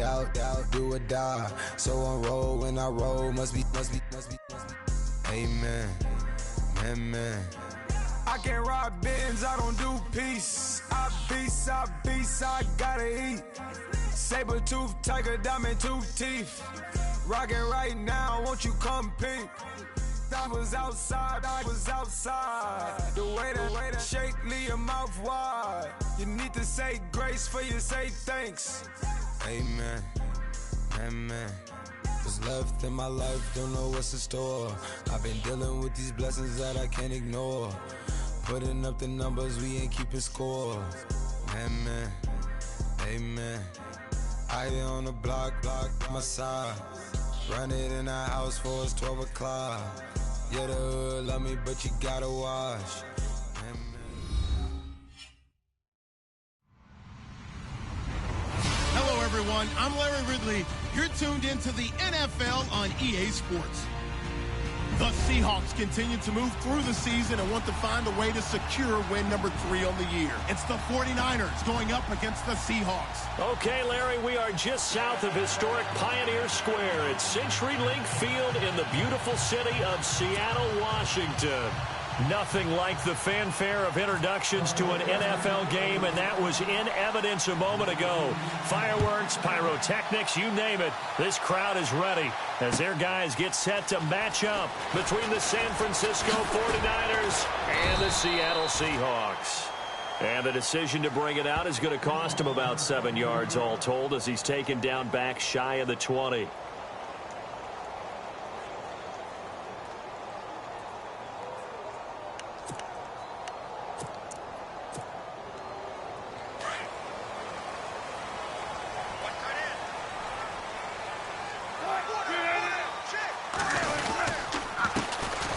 out, do or die. So on roll when I roll, must be. Amen, amen. I can't ride Benz, I don't do peace. I beast, I gotta eat. Saber tooth, tiger, diamond tooth teeth. Rockin' right now, won't you come peep? I was outside. The way that shake, leave your mouth wide. You need to say grace for you say thanks. Amen, amen. What's left in my life, don't know what's in store. I've been dealing with these blessings that I can't ignore. Putting up the numbers, we ain't keeping score. Amen, amen. I here on the block, my side. Run it in the house for it's 12 o'clock. Yeah, the hood love me, but you gotta watch. Hello, everyone. I'm Larry Ridley. You're tuned into the NFL on EA Sports. The Seahawks continue to move through the season and want to find a way to secure win number 3 on the year. It's the 49ers going up against the Seahawks. Okay, Larry, we are just south of historic Pioneer Square at CenturyLink Field in the beautiful city of Seattle, Washington. Nothing like the fanfare of introductions to an NFL game, and that was in evidence a moment ago. Fireworks, pyrotechnics, you name it. This crowd is ready as their guys get set to match up between the San Francisco 49ers and the Seattle Seahawks. And the decision to bring it out is going to cost him about 7 yards all told as he's taken down back shy of the 20.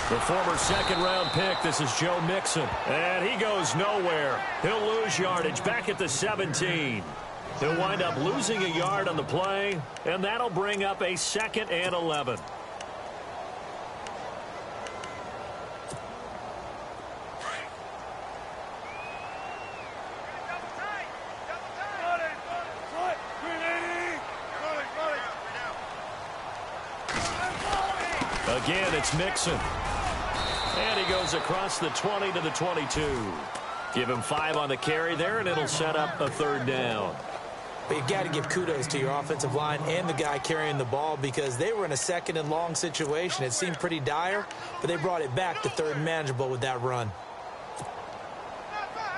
The former second-round pick, this is Joe Mixon. And he goes nowhere. He'll lose yardage back at the 17. He'll wind up losing a yard on the play, and that'll bring up a 2nd and 11. Again, it's Mixon. And he goes across the 20 to the 22. Give him 5 on the carry there, and it'll set up a 3rd down. But you've got to give kudos to your offensive line and the guy carrying the ball because they were in a 2nd and long situation. It seemed pretty dire, but they brought it back to 3rd and manageable with that run.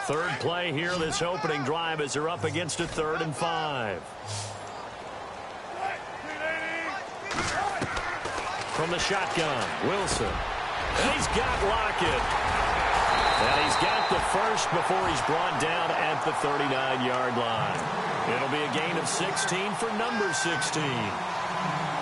3rd play here this opening drive as they're up against a 3rd and 5. From the shotgun, Wilson. And he's got Lockett. And he's got the first before he's brought down at the 39-yard line. It'll be a gain of 16 for number 16.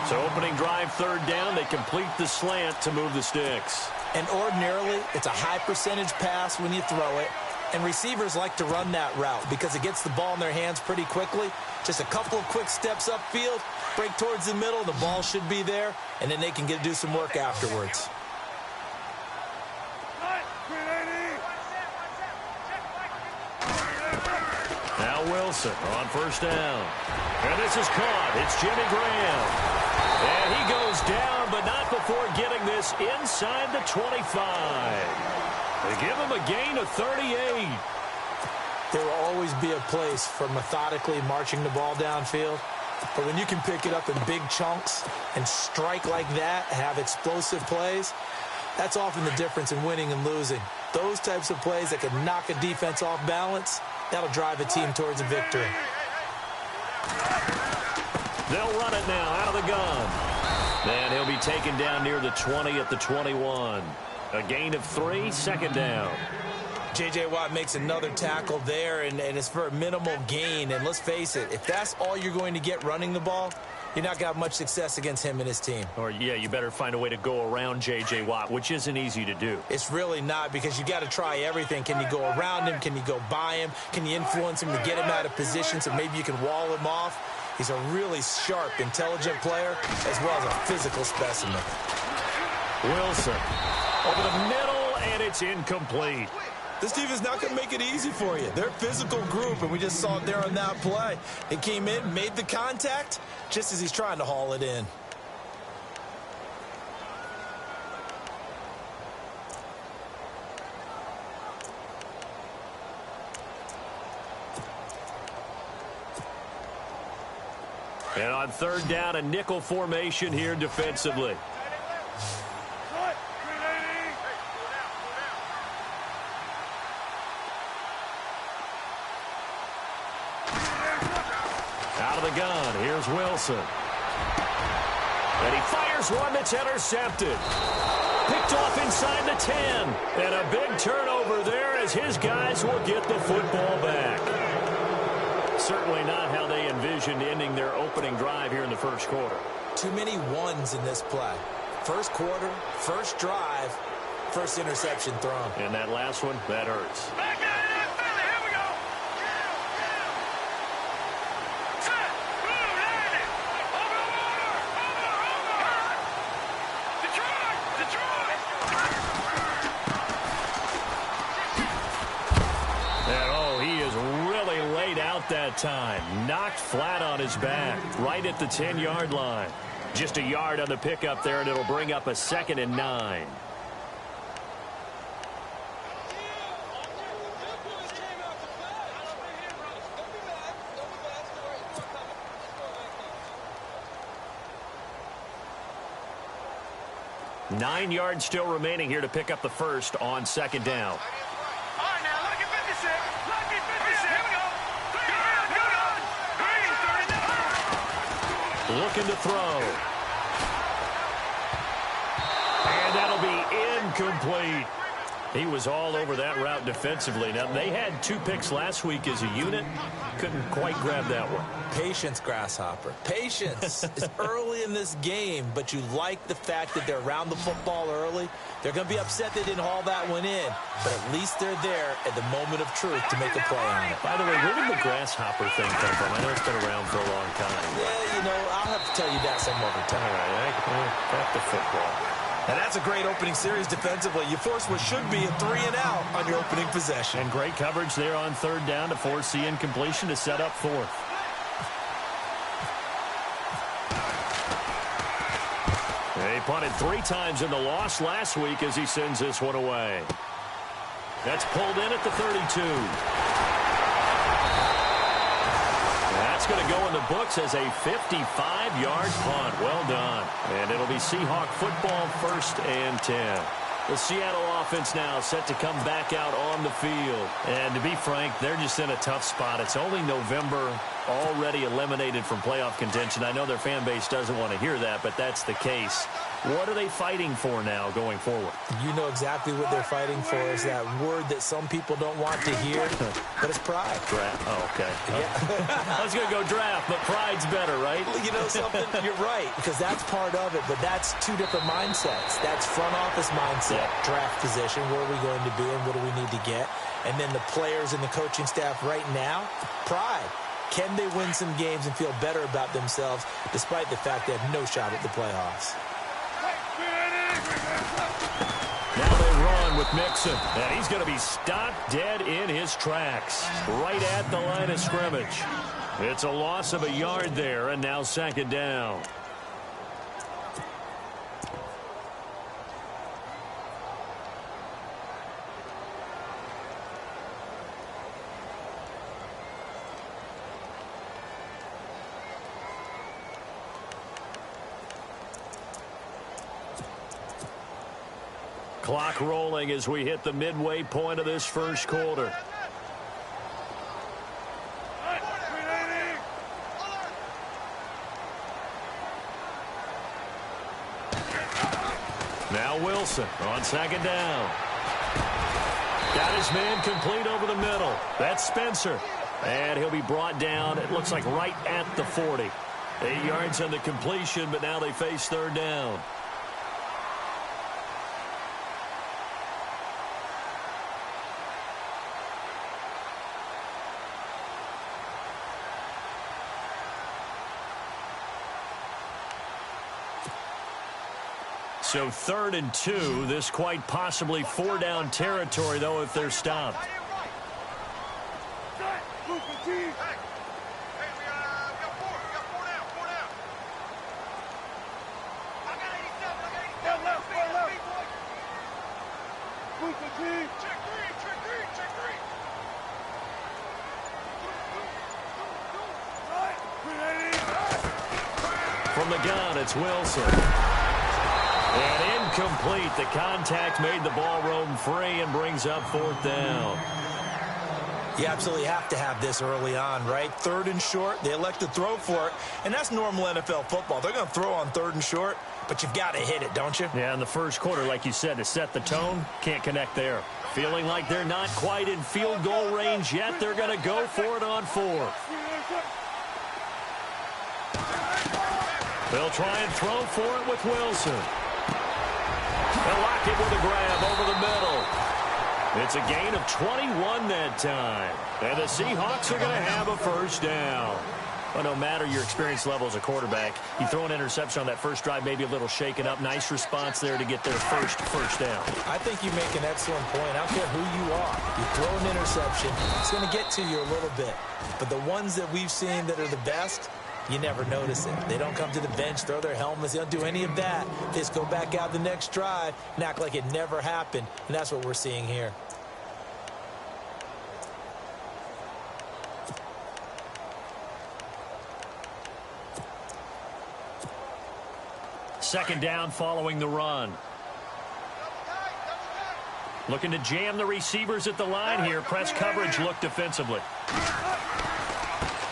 So opening drive 3rd down, they complete the slant to move the sticks. And ordinarily, it's a high percentage pass when you throw it. And receivers like to run that route because it gets the ball in their hands pretty quickly. Just a couple of quick steps upfield, break towards the middle, the ball should be there, and then they can do some work afterwards. Now Wilson on 1st down. And this is caught. It's Jimmy Graham. And he goes down, but not before getting this inside the 25. They give him a gain of 38. There will always be a place for methodically marching the ball downfield. But when you can pick it up in big chunks and strike like that, have explosive plays, that's often the difference in winning and losing. Those types of plays that can knock a defense off balance, that'll drive a team towards a victory. They'll run it now out of the gun. And he'll be taken down near the 20 at the 21. A gain of 3, 2nd down. J.J. Watt makes another tackle there, and it's for a minimal gain. And let's face it, if that's all you're going to get running the ball, you're not going to have much success against him and his team. Or, yeah, you better find a way to go around J.J. Watt, which isn't easy to do. It's really not because you got to try everything. Can you go around him? Can you go by him? Can you influence him to get him out of position so maybe you can wall him off? He's a really sharp, intelligent player as well as a physical specimen. Wilson over the middle, and it's incomplete. This defense is not going to make it easy for you. They're a physical group, and we just saw it there on that play. They came in, made the contact, just as he's trying to haul it in. And on third down, a nickel formation here defensively. Out of the gun, here's Wilson. And he fires one that's intercepted. Picked off inside the 10. And a big turnover there as his guys will get the football back. Certainly not how they envisioned ending their opening drive here in the first quarter. Too many ones in this play. First quarter, first drive, first interception thrown. And that last one, that hurts. That time knocked flat on his back right at the 10-yard line. Just a yard on the pickup there, and it'll bring up a 2nd and 9. Nine yards still remaining here to pick up the first on 2nd down. Looking to throw. And that'll be incomplete. He was all over that route defensively. Now, they had 2 picks last week as a unit. Couldn't quite grab that one. Patience, Grasshopper. Patience. It's early in this game, but you like the fact that they're around the football early. They're going to be upset they didn't haul that one in, but at least they're there at the moment of truth to make a play on it. By the way, where did the grasshopper thing come from? I know it's been around for a long time. Yeah, you know, I'll have to tell you that some other time. All right, back to football. And that's a great opening series defensively. You force what should be a 3-and-out on your opening possession. And great coverage there on third down to force the incompletion to set up fourth. He punted 3 times in the loss last week as he sends this one away. That's pulled in at the 32. That's going to go in the books as a 55-yard punt. Well done. And it'll be Seahawk football, 1st and 10. The Seattle offense now set to come back out on the field. And to be frank, they're just in a tough spot. It's only November, already eliminated from playoff contention. I know their fan base doesn't want to hear that, but that's the case. What are they fighting for now going forward? You know exactly what they're fighting for is that word that some people don't want to hear, but it's pride. Draft. Oh, okay. Yeah. I was going to go draft, but pride's better, right? You know something? You're right, because that's part of it, but that's 2 different mindsets. That's front office mindset, draft position, where are we going to be and what do we need to get? And then the players and the coaching staff right now, pride. Can they win some games and feel better about themselves despite the fact they have no shot at the playoffs? Now they run with Mixon, and he's going to be stopped dead in his tracks, right at the line of scrimmage. It's a loss of a yard there, and now 2nd down. Clock rolling as we hit the midway point of this first quarter. Now Wilson on 2nd down. Got his man complete over the middle. That's Spencer. And he'll be brought down, it looks like right at the 40. 8 yards on the completion, but now they face 3rd down. So 3rd and 2. This quite possibly 4-down territory, though, if they're stopped. From the gun, it's Wilson. And incomplete. The contact made the ball roam free and brings up 4th down. You absolutely have to have this early on, right? 3rd and short, they elect to throw for it, and that's normal NFL football. They're going to throw on 3rd and short, but you've got to hit it, don't you? Yeah, in the first quarter, like you said, to set the tone, can't connect there. Feeling like they're not quite in field goal range yet, they're going to go for it on 4th. They'll try and throw for it with Wilson. They'll lock it with a grab over the middle. It's a gain of 21 that time. And the Seahawks are going to have a 1st down. But no matter your experience level as a quarterback, you throw an interception on that first drive, maybe a little shaken up. Nice response there to get their first down. I think you make an excellent point. I don't care who you are. You throw an interception, it's going to get to you a little bit. But the ones that we've seen that are the best, you never notice it. They don't come to the bench, throw their helmets. They don't do any of that. They just go back out the next drive and act like it never happened. And that's what we're seeing here. Second down following the run. Looking to jam the receivers at the line here. Press coverage look defensively.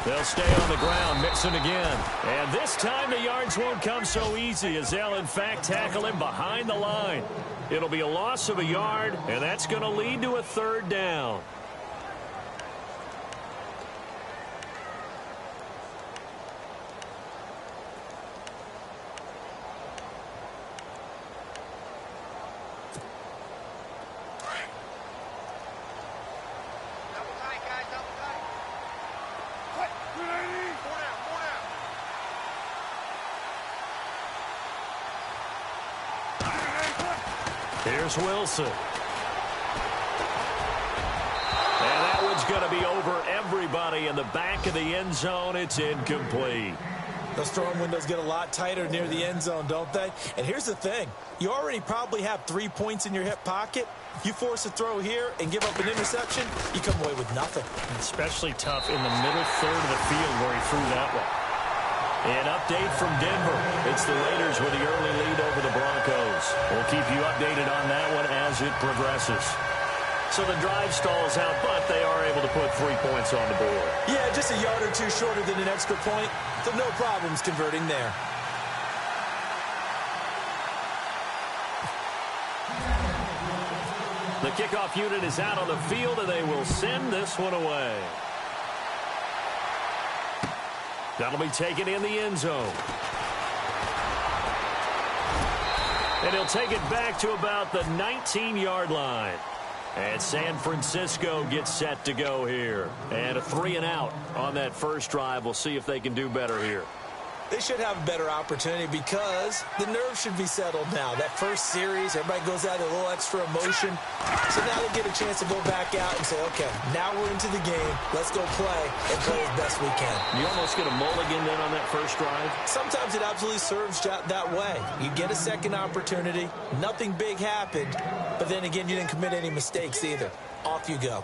They'll stay on the ground, mixing again. And this time the yards won't come so easy as they'll, in fact, tackle him behind the line. It'll be a loss of a yard, and that's going to lead to a 3rd down. Here's Wilson. And that one's going to be over everybody in the back of the end zone. It's incomplete. Those throwing windows get a lot tighter near the end zone, don't they? And here's the thing. You already probably have 3 points in your hip pocket. You force a throw here and give up an interception, you come away with nothing. Especially tough in the middle third of the field where he threw that one. An update from Denver. It's the Raiders with the early lead over the Broncos. We'll keep you updated on that one as it progresses. So the drive stalls out, but they are able to put 3 points on the board. Yeah, just a yard or two shorter than an extra point, so no problems converting there. The kickoff unit is out on the field, and they will send this one away. That'll be taken in the end zone. And he'll take it back to about the 19-yard line. And San Francisco gets set to go here. And a 3-and-out on that first drive. We'll see if they can do better here. They should have a better opportunity because the nerves should be settled now. That first series, everybody goes out with a little extra emotion. So now they get a chance to go back out and say, okay, now we're into the game. Let's go play and play as best we can. You almost get a mulligan then on that first drive? Sometimes it absolutely serves that way. You get a second opportunity. Nothing big happened. But then again, you didn't commit any mistakes either. Off you go.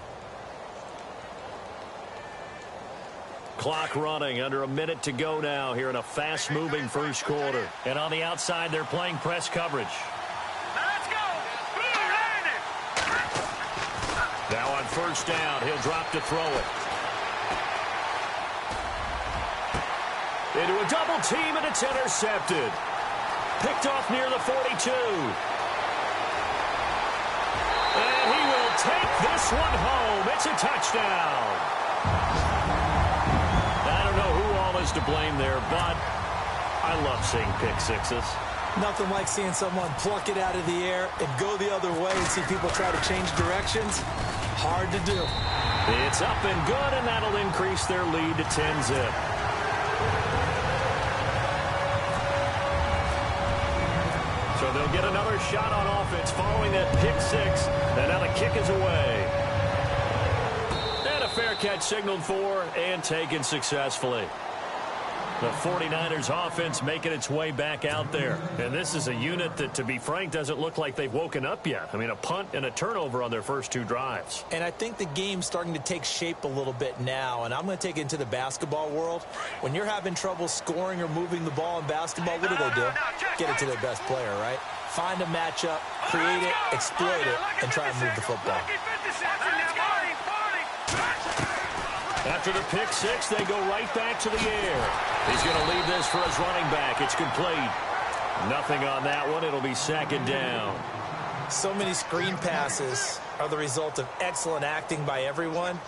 Clock running, under a minute to go now here in a fast-moving first quarter. And on the outside, they're playing press coverage. Let's go! Now on first down, he'll drop to throw it. Into a double team, and it's intercepted. Picked off near the 42. And he will take this one home. It's a touchdown. Is to blame there, but I love seeing pick sixes. Nothing like seeing someone pluck it out of the air and go the other way and see people try to change directions. Hard to do. It's up and good, and that'll increase their lead to 10-zip. So they'll get another shot on offense following that pick six. And now the kick is away. And a fair catch signaled for and taken successfully. The 49ers offense making its way back out there. And this is a unit that, to be frank, doesn't look like they've woken up yet. I mean, a punt and a turnover on their first two drives. And I think the game's starting to take shape a little bit now. And I'm going to take it into the basketball world. When you're having trouble scoring or moving the ball in basketball, what do? Get it to their best player, right? Find a matchup, create it, exploit it, and try and move the football. After the pick six, they go right back to the air. He's going to leave this for his running back. It's complete. Nothing on that one. It'll be second down. So many screen passes are the result of excellent acting by everyone.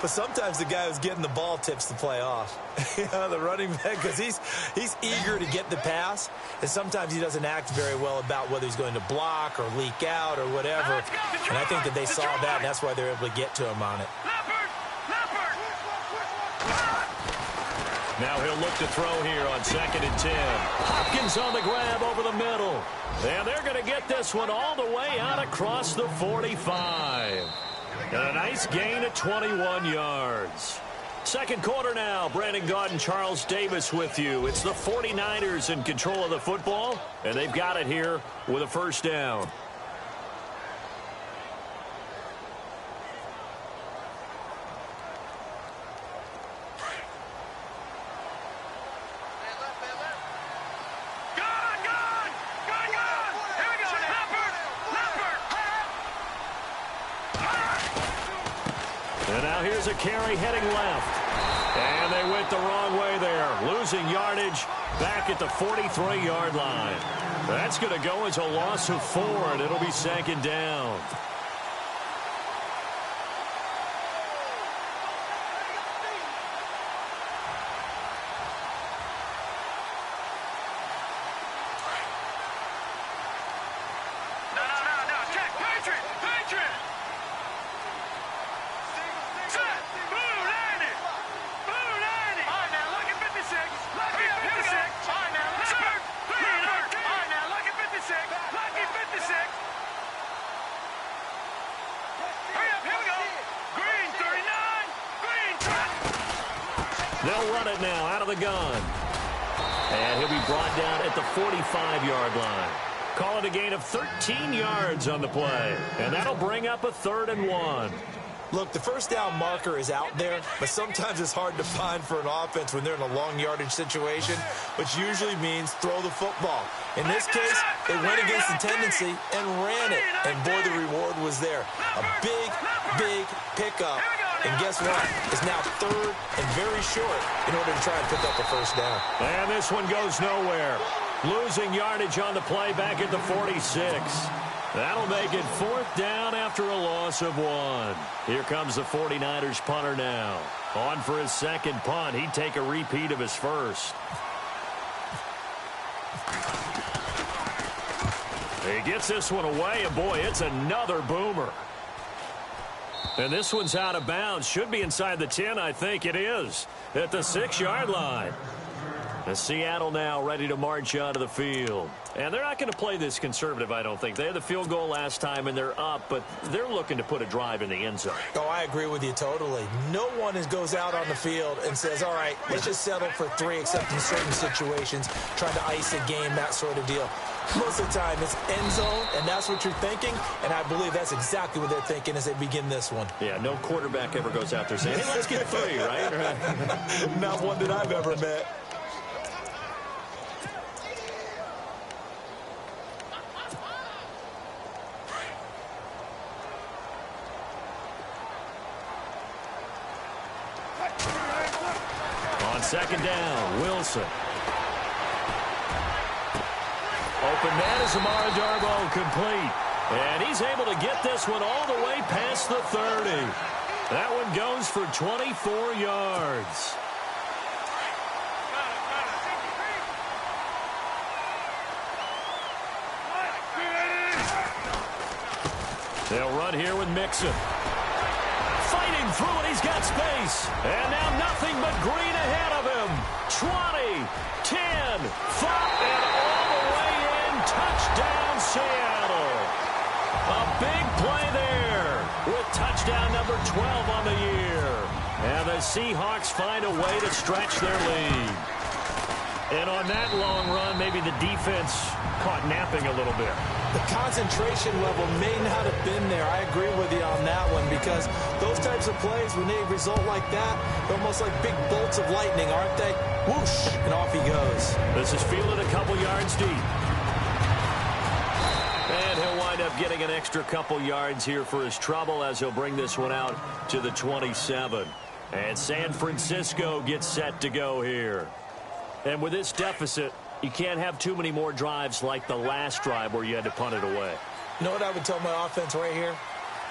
But sometimes the guy who's getting the ball tips the play off. The running back, because he's eager to get the pass. And sometimes he doesn't act very well about whether he's going to block or leak out or whatever. And I think that they saw that, and that's why they're able to get to him on it. Now he'll look to throw here on 2nd and 10. Hopkins on the grab over the middle. And they're going to get this one all the way out across the 45. And a nice gain of 21 yards. Second quarter now. Brandon Gaudin and Charles Davis with you. It's the 49ers in control of the football, and they've got it here with a first down. And now here's a carry heading left. And they went the wrong way there. Losing yardage back at the 43-yard line. That's going to go as a loss of 4, and it'll be second down. They'll run it now out of the gun. And he'll be brought down at the 45-yard line. Call it a gain of 13 yards on the play. And that'll bring up a 3rd and 1. Look, the first down marker is out there, but sometimes it's hard to find for an offense when they're in a long yardage situation, which usually means throw the football. In this case, they went against the tendency and ran it. And boy, the reward was there. A big, big pickup. And guess what? It's now 3rd and very short in order to try and pick up a first down. And this one goes nowhere. Losing yardage on the play back at the 46. That'll make it 4th down after a loss of 1. Here comes the 49ers punter now. On for his second punt. He'd take a repeat of his first. He gets this one away, and boy, it's another boomer. And this one's out of bounds. Should be inside the 10, I think it is. At the 6-yard line. And Seattle now ready to march onto the field. And they're not going to play this conservative, I don't think. They had the field goal last time, and they're up, but they're looking to put a drive in the end zone. Oh, I agree with you totally. No one goes out on the field and says, all right, let's just settle for 3, except in certain situations, trying to ice a game, that sort of deal. Most of the time, it's end zone, and that's what you're thinking, and I believe that's exactly what they're thinking as they begin this one. Yeah, no quarterback ever goes out there saying, hey, let's get 3, right? Not one that I've ever met. On second down, Wilson. Open man is Amara Darboh, complete. And he's able to get this one all the way past the 30. That one goes for 24 yards. They'll run here with Mixon. Fighting through it, he's got space. And now nothing but green ahead of him. 20, 10, 5, and all the way in touchdown, Seattle. A big play there with touchdown number 12 on the year. And the Seahawks find a way to stretch their lead. And on that long run, maybe the defense caught napping a little bit. The concentration level may not have been there. I agree with you on that one, because those types of plays, when they result like that, they're almost like big bolts of lightning, aren't they? Whoosh, and off he goes. This is fielded a couple yards deep. And he'll wind up getting an extra couple yards here for his trouble as he'll bring this one out to the 27. And San Francisco gets set to go here. And with this deficit, you can't have too many more drives like the last drive where you had to punt it away. You know what I would tell my offense right here?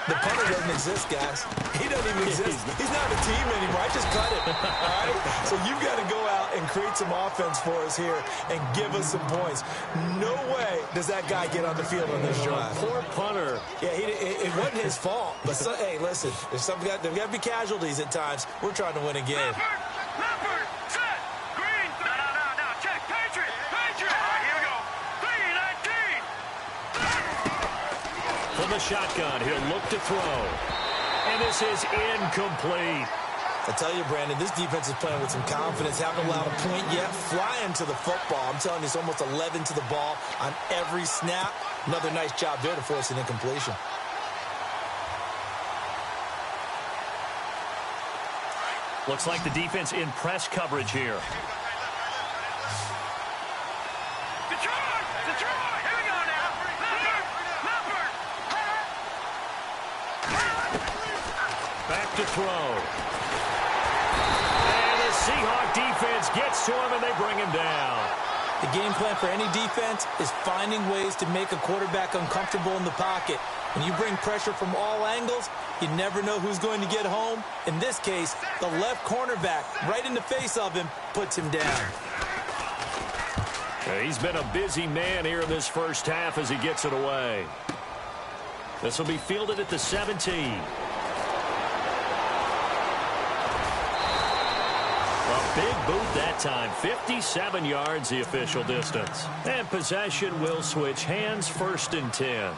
The punter doesn't exist, guys. He doesn't even exist. He's not a team anymore. I just cut it. All right? So you've got to go out and create some offense for us here and give us some points. No way does that guy get on the field on this drive. Poor punter. Yeah, it wasn't his fault. But, hey, listen, there's got to be casualties at times. We're trying to win a game. Leopard, set, green. No, check, Patriot. All right, here we go. 3-19. From the shotgun, he'll look to throw. And this is incomplete. I tell you, Brandon, this defense is playing with some confidence. Haven't allowed a point yet. Flying to the football. I'm telling you, it's almost 11 to the ball on every snap. Another nice job there to force an incompletion. Looks like the defense in press coverage here. Detroit, here we go now. Leopard. Back to throw. And the Seahawk defense gets to him, and they bring him down. The game plan for any defense is finding ways to make a quarterback uncomfortable in the pocket. When you bring pressure from all angles, you never know who's going to get home. In this case, the left cornerback, right in the face of him, puts him down. He's been a busy man here in this first half as he gets it away. This will be fielded at the 17. A big boot that time. 57 yards the official distance. And possession will switch hands, 1st and 10.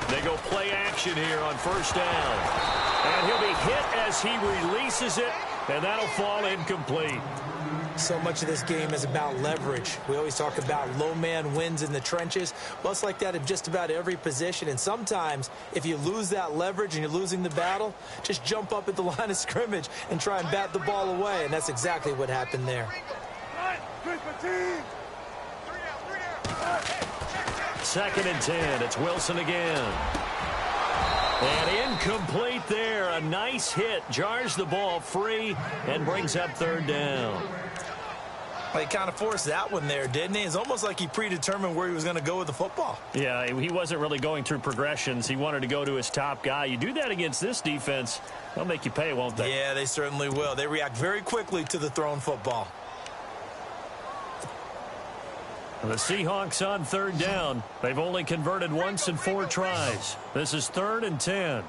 They go play action here on 1st down. And he'll be hit as he releases it, and that'll fall incomplete. So much of this game is about leverage. We always talk about low man wins in the trenches. Well, it's like that in just about every position. And sometimes, if you lose that leverage and you're losing the battle, just jump up at the line of scrimmage and try and bat the ball away. And that's exactly what happened there. 2nd and 10. It's Wilson again. And incomplete there. A nice hit. Jars the ball free and brings up 3rd down. Well, he kind of forced that one there, didn't he? It's almost like he predetermined where he was going to go with the football. Yeah, he wasn't really going through progressions. He wanted to go to his top guy. You do that against this defense, they'll make you pay, won't they? Yeah, they certainly will. They react very quickly to the thrown football. The Seahawks on 3rd down. They've only converted once in 4 tries. This is 3rd and 10.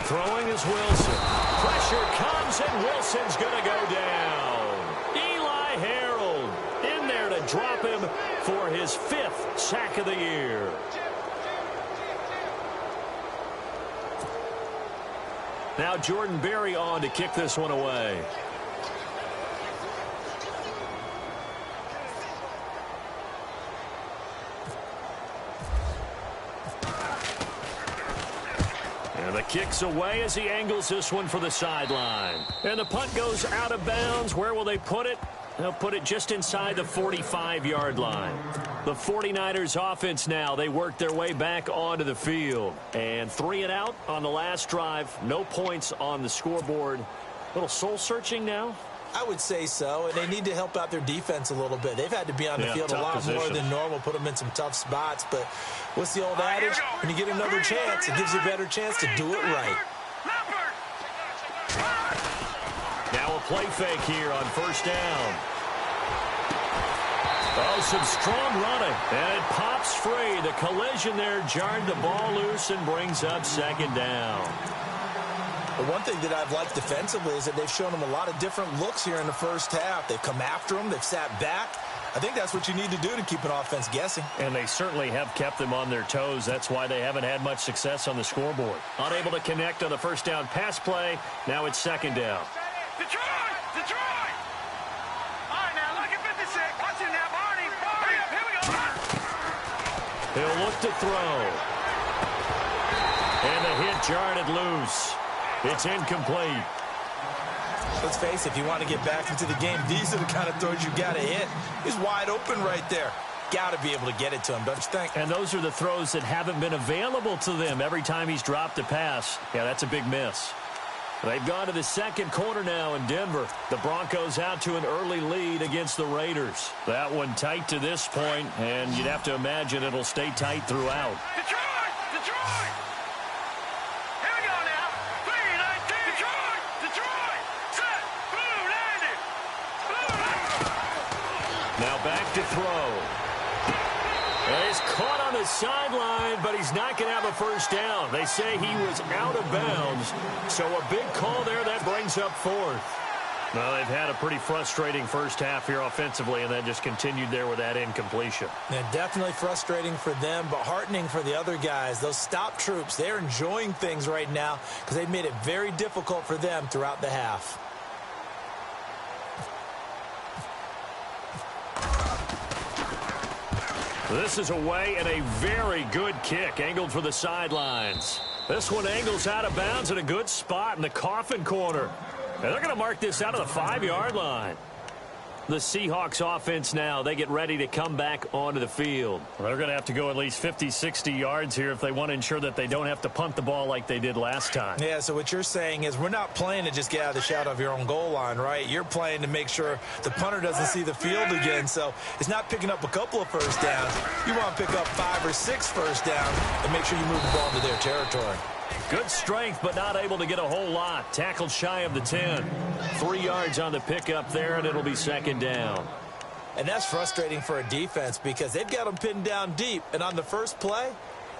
Throwing is Wilson. Pressure comes, and Wilson's going to go down. Eli Harold in there to drop him for his 5th sack of the year. Now Jordan Berry on to kick this one away. And the kick's away as he angles this one for the sideline. And the punt goes out of bounds. Where will they put it? They'll put it just inside the 45-yard line. The 49ers offense now, they work their way back onto the field. And 3 and out on the last drive. No points on the scoreboard. A little soul-searching now. I would say so, and they need to help out their defense a little bit. They've had to be on the field a lot more than normal, put them in some tough spots. But what's the old adage? When you get another chance, it gives you a better chance to do it right. Now a play fake here on first down. Oh, some strong running, and it pops free. The collision there jarred the ball loose and brings up second down. The one thing that I've liked defensively is that they've shown them a lot of different looks here in the first half. They've come after them. They've sat back. I think that's what you need to do to keep an offense guessing. And they certainly have kept them on their toes. That's why they haven't had much success on the scoreboard. Unable to connect on the first down pass play. Now it's second down. Detroit! Detroit! All right, now, look at 56. Watch him now, Barney. Barney, here we go. He'll look to throw. And the hit jarred it loose. It's incomplete. Let's face it, if you want to get back into the game, these are the kind of throws you got to hit. He's wide open right there. Got to be able to get it to him, don't you think? And those are the throws that haven't been available to them every time he's dropped a pass. Yeah, that's a big miss. They've gone to the second quarter now in Denver. The Broncos out to an early lead against the Raiders. That one tight to this point, and you'd have to imagine it'll stay tight throughout. Detroit! Detroit! Here we go now. 3-19. Detroit! Detroit! Set! Blue 90! Blue 90! Now back to throw. He's caught on the sideline, but he's not going to have a first down. They say he was out of bounds, so a big call there that brings up fourth. Well, they've had a pretty frustrating first half here offensively, and that just continued there with that incompletion. Yeah, definitely frustrating for them, but heartening for the other guys. Those stop troops, they're enjoying things right now because they've made it very difficult for them throughout the half. This is away and a very good kick angled for the sidelines. This one angles out of bounds in a good spot in the coffin corner. And they're going to mark this out of the 5-yard line. The Seahawks offense now, they get ready to come back onto the field. Well, they're going to have to go at least 50, 60 yards here if they want to ensure that they don't have to punt the ball like they did last time. Yeah, so what you're saying is we're not playing to just get out of the shadow of your own goal line, right? You're playing to make sure the punter doesn't see the field again. So it's not picking up a couple of first downs. You want to pick up 5 or 6 first downs and make sure you move the ball into their territory. Good strength, but not able to get a whole lot. Tackled shy of the 10. 3 yards on the pickup there, and it'll be second down. And that's frustrating for a defense because they've got them pinned down deep. And on the first play,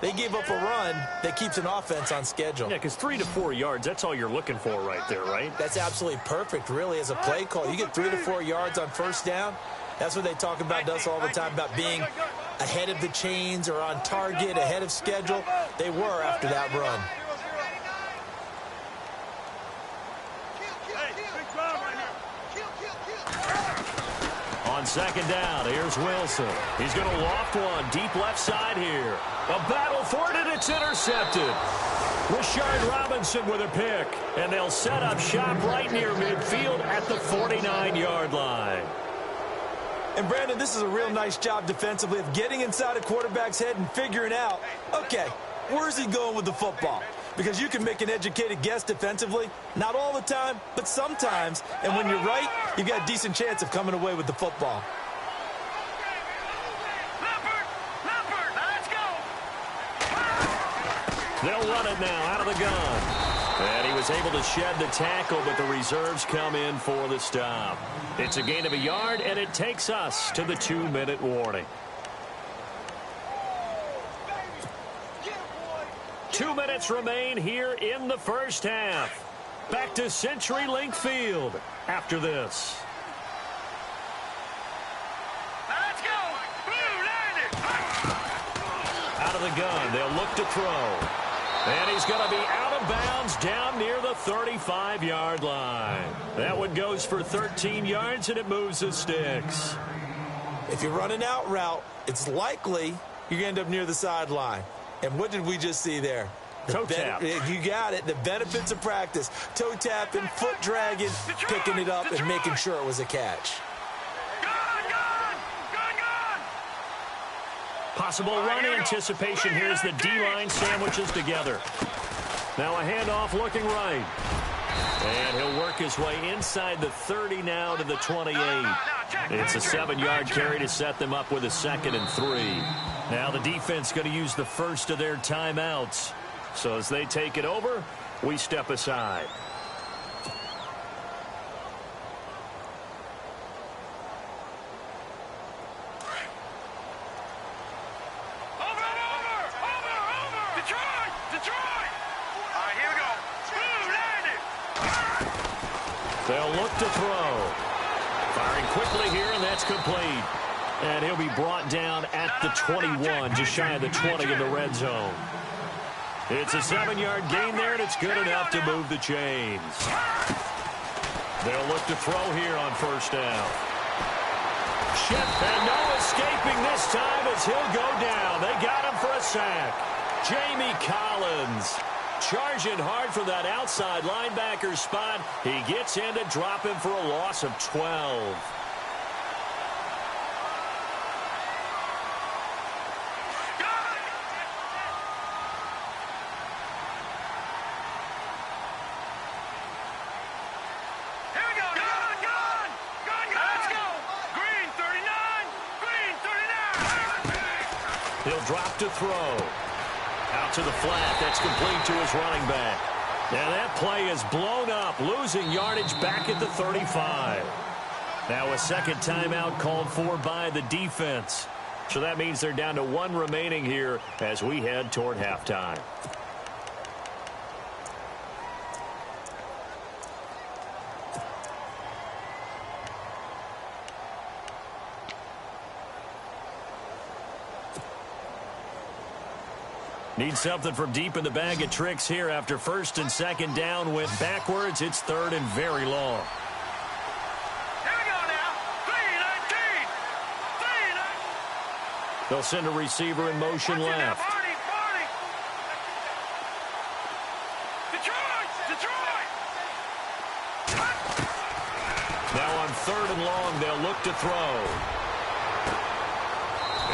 they gave up a run that keeps an offense on schedule. Yeah, because 3 to 4 yards, that's all you're looking for right there, right? That's absolutely perfect, really, as a play call. You get 3 to 4 yards on first down. That's what they talk about us all the time, about being ahead of the chains or on target, ahead of schedule. They were after that run. On second down, here's Wilson. He's going to loft one deep left side here. A battle for it, and it's intercepted. Rashard Robinson with a pick, and they'll set up shop right near midfield at the 49-yard line. And, Brandon, this is a real nice job defensively of getting inside a quarterback's head and figuring out, okay, where's he going with the football? Because you can make an educated guess defensively, not all the time, but sometimes. And when you're right, you've got a decent chance of coming away with the football. Let's go. They'll run it now out of the gun. And he was able to shed the tackle, but the reserves come in for the stop. It's a gain of a yard, and it takes us to the 2-minute warning. 2 minutes remain here in the first half. Back to CenturyLink Field after this. Let's go. Blue 90. Out of the gun, they'll look to throw. And he's going to be out of bounds down near the 35-yard line. That one goes for 13 yards, and it moves the sticks. If you run an out route, it's likely you're going to end up near the sideline. And what did we just see there? Toe tap. You got it. The benefits of practice. Toe tapping, foot dragging, picking it up, and making sure it was a catch. Possible run anticipation here as the D-line sandwiches together. Now a handoff looking right. And he'll work his way inside the 30 now to the 28. It's a 7-yard carry to set them up with a 2nd and 3. Now the defense going to use the first of their timeouts. So as they take it over, we step aside. They'll look to throw. Firing quickly here, and that's complete. And he'll be brought down at the 21, just shy of the 20 in the red zone. It's a 7-yard gain there, and it's good enough to move the chains. They'll look to throw here on first down. And no escaping this time as he'll go down. They got him for a sack. Jamie Collins charging hard for that outside linebacker spot. He gets in to drop him for a loss of 12. He'll drop to throw. Out to the flat. That's complete to his running back. And that play is blown up, losing yardage back at the 35. Now a second timeout called for by the defense. So that means they're down to 1 remaining here as we head toward halftime. Need something from deep in the bag of tricks here after 1st and 2nd down went backwards. It's 3rd and very long. Here we go now. 3-19. They'll send a receiver in motion left. Detroit. Now on 3rd and long, they'll look to throw.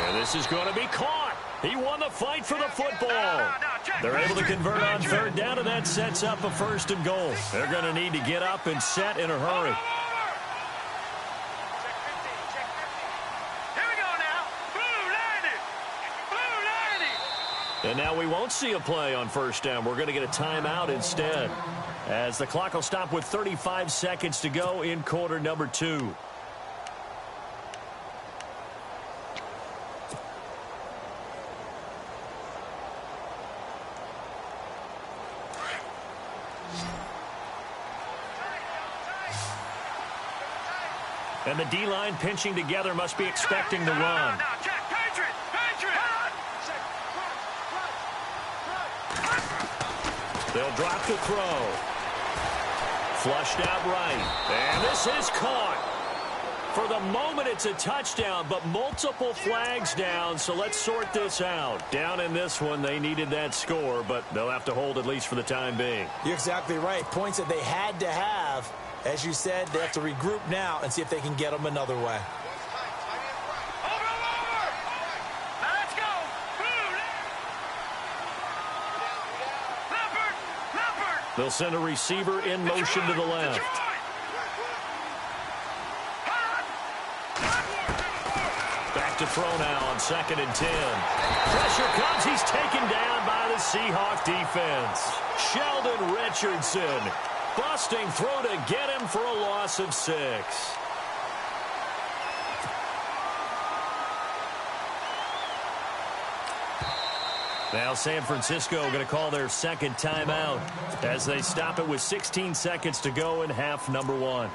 And this is going to be caught. He won the fight for the football. They're able to convert on 3rd down, and that sets up a 1st and goal. They're going to need to get up and set in a hurry. Here we go now. Blue 90. And now we won't see a play on 1st down. We're going to get a timeout instead, as the clock will stop with 35 seconds to go in quarter number 2. And the D-line pinching together must be expecting the run. They'll drop to throw. Flushed out right. And this is caught. For the moment, it's a touchdown, but multiple flags down, so let's sort this out. Down in this one, they needed that score, but they'll have to hold at least for the time being. You're exactly right. Points that they had to have. As you said, they have to regroup now and see if they can get them another way. Let's go. Leopard. They'll send a receiver in motion to the left. Back to throw now on 2nd and 10. Pressure comes. He's taken down by the Seahawk defense. Sheldon Richardson busting through to get him for a loss of 6. Now San Francisco going to call their 2nd timeout as they stop it with 16 seconds to go in half number 1.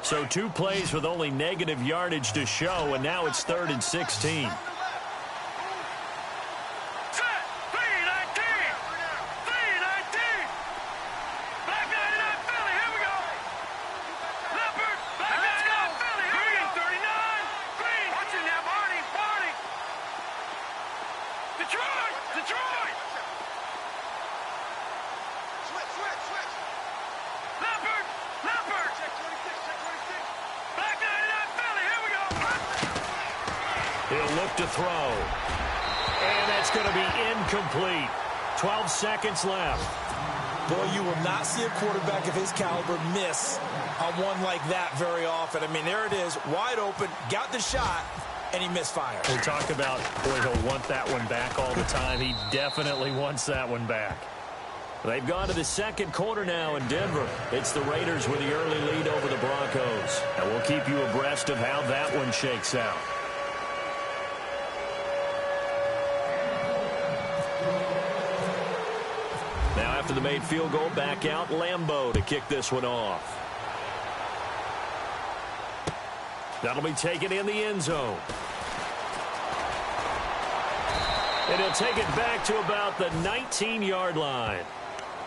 So 2 plays with only negative yardage to show, and now it's 3rd and 16. He'll look to throw. And that's going to be incomplete. 12 seconds left. Boy, you will not see a quarterback of his caliber miss on one like that very often. I mean, there it is, wide open, got the shot, and he misfired. We talk about, boy, he'll want that one back all the time. He definitely wants that one back. They've gone to the second quarter now in Denver. It's the Raiders with the early lead over the Broncos. And we'll keep you abreast of how that one shakes out. Now after the made field goal, back out Lambeau to kick this one off. That'll be taken in the end zone. And he'll take it back to about the 19-yard line.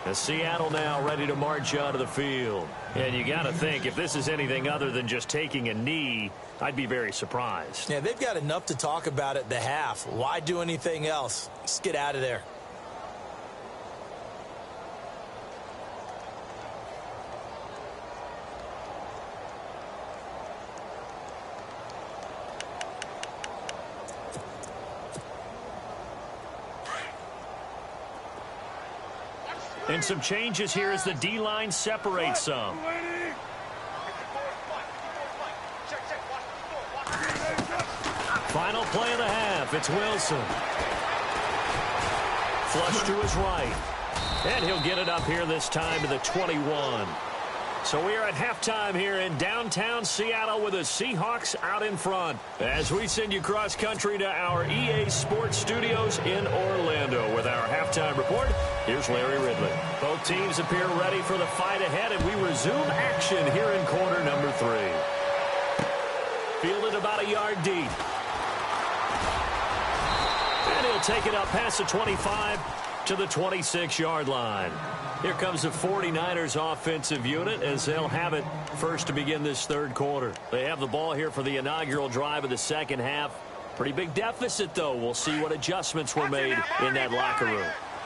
And Seattle now ready to march out of the field. And you got to think, if this is anything other than just taking a knee, I'd be very surprised. Yeah, they've got enough to talk about at the half. Why do anything else? Just get out of there. And some changes here as the D-line separates some. Final play of the half. It's Wilson. Flush to his right. And he'll get it up here this time to the 21. So we are at halftime here in downtown Seattle with the Seahawks out in front. As we send you cross-country to our EA Sports Studios in Orlando with our halftime report, here's Larry Ridley. Both teams appear ready for the fight ahead, and we resume action here in quarter number 3. Fielded about a yard deep. And he'll take it up past the 25 to the 26-yard line. Here comes the 49ers offensive unit as they'll have it first to begin this third quarter. They have the ball here for the inaugural drive of the second half. Pretty big deficit, though. We'll see what adjustments were made in that locker room.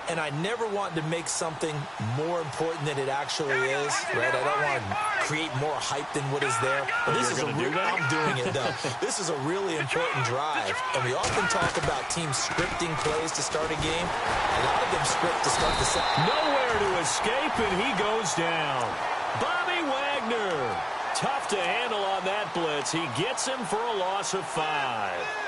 And I never want to make something more important than it actually is, right? I don't want to create more hype than what is there. But this is I'm doing it, though. This is a really important drive. And we often talk about teams scripting plays to start a game. A lot of them script to start the second. Nowhere to escape, and he goes down. Bobby Wagner. Tough to handle on that blitz. He gets him for a loss of 5.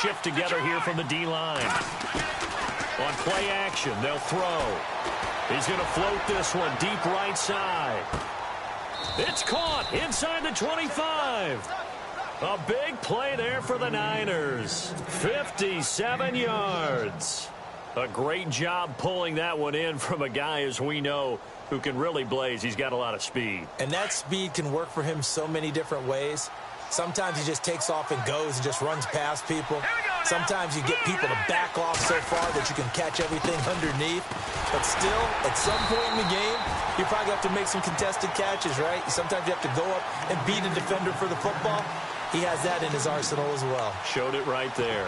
Shift together here from the D-line. On play action, they'll throw. He's going to float this one deep right side. It's caught inside the 25. A big play there for the Niners. 57 yards. A great job pulling that one in from a guy, as we know, who can really blaze. He's got a lot of speed. And that speed can work for him so many different ways. Sometimes he just takes off and goes and just runs past people. Sometimes you get people to back off so far that you can catch everything underneath. But still, at some point in the game, you probably have to make some contested catches, right? Sometimes you have to go up and beat a defender for the football. He has that in his arsenal as well. Showed it right there.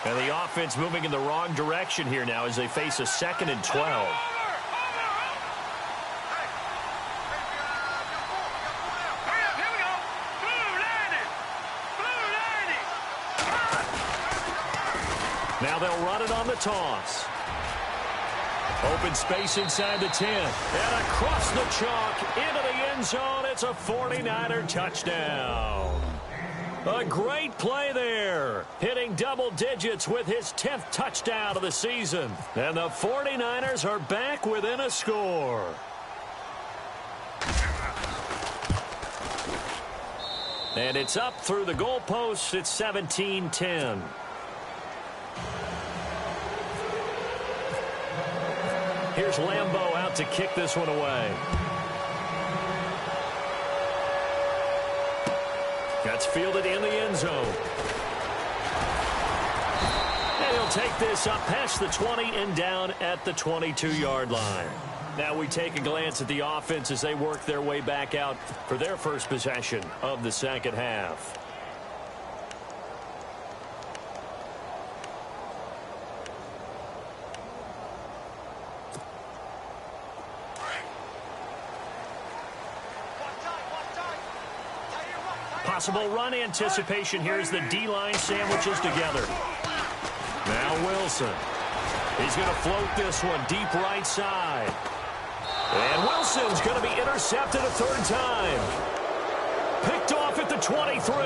And the offense moving in the wrong direction here now as they face a 2nd and 12. Now they'll run it on the toss. Open space inside the 10. And across the chalk into the end zone. It's a 49er touchdown. A great play there, hitting double digits with his 10th touchdown of the season. And the 49ers are back within a score. And it's up through the goalposts. It's 17-10. Here's Lambeau out to kick this one away. That's fielded in the end zone. And he'll take this up past the 20 and down at the 22-yard line. Now we take a glance at the offense as they work their way back out for their first possession of the second half. Possible run anticipation here as the D-line sandwiches together. Now Wilson. He's going to float this one deep right side. And Wilson's going to be intercepted a third time. Picked off at the 23.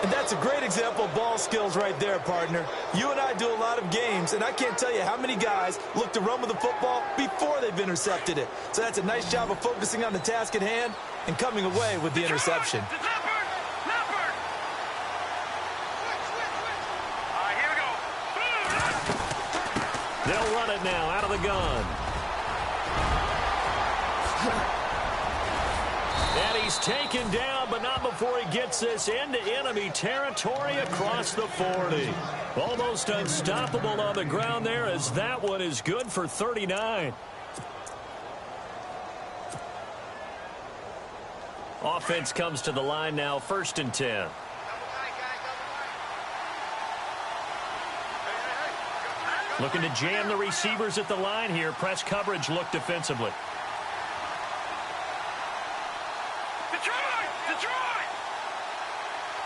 And that's a great example of ball skills right there, partner. You and I do a lot of games, and I can't tell you how many guys look to run with the football before they've intercepted it. So that's a nice job of focusing on the task at hand and coming away with the interception. They'll run it now out of the gun. And he's taken down, but not before he gets this into enemy territory across the 40. Almost unstoppable on the ground there as that one is good for 39. Offense comes to the line now, 1st and 10. Looking to jam the receivers at the line here. Press coverage look defensively. Detroit!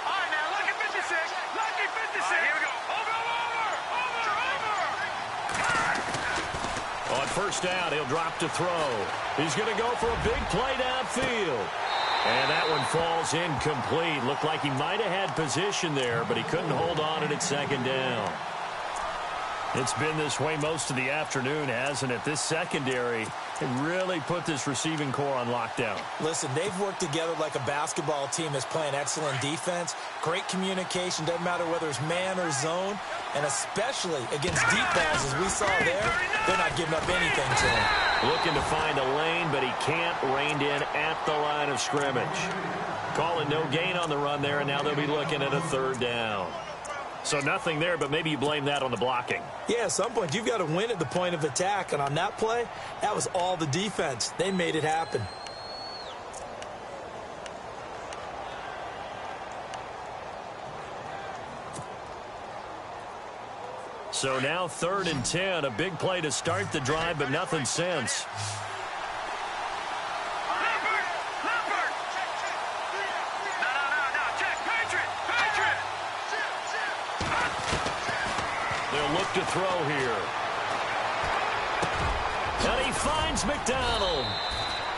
All right, now, lucky 56. Lucky 56. Right, here we go. Over. On first down, he'll drop to throw. He's going to go for a big play downfield. And that one falls incomplete. Looked like he might have had position there, but he couldn't hold on at second down. It's been this way most of the afternoon, hasn't it? This secondary can really put this receiving core on lockdown. Listen, they've worked together like a basketball team that's playing excellent defense. Great communication, doesn't matter whether it's man or zone. And especially against deep balls, as we saw there, they're not giving up anything to him. Looking to find a lane, but he can't rein in at the line of scrimmage. Calling no gain on the run there, and now they'll be looking at a third down. So nothing there, but maybe you blame that on the blocking. Yeah, at some point you've got to win at the point of attack. And on that play, that was all the defense. They made it happen. So now 3rd and 10. A big play to start the drive, but nothing since. Look to throw here. And he finds McDonald.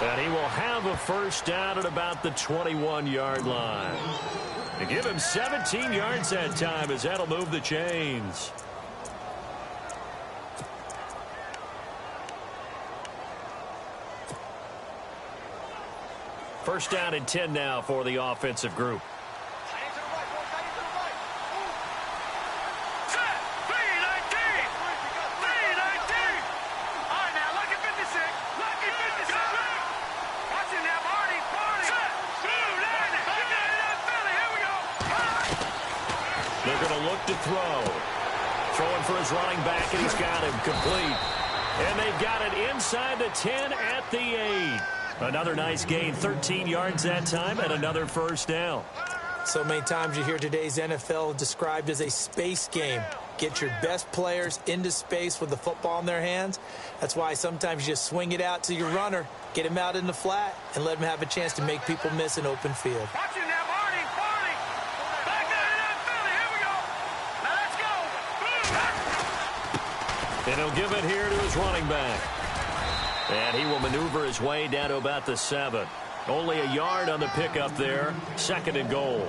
And he will have a first down at about the 21-yard line. To give him 17 yards that time as that'll move the chains. First down and 10 now for the offensive group. To throw. Throwing for his running back, and he's got him complete. And they've got it inside the 10 at the 8. Another nice gain, 13 yards that time, and another first down. So many times you hear today's NFL described as a space game. Get your best players into space with the football in their hands. That's why sometimes you just swing it out to your runner, get him out in the flat, and let him have a chance to make people miss an open field. And he'll give it here to his running back. And he will maneuver his way down to about the 7. Only a yard on the pickup there. 2nd and goal.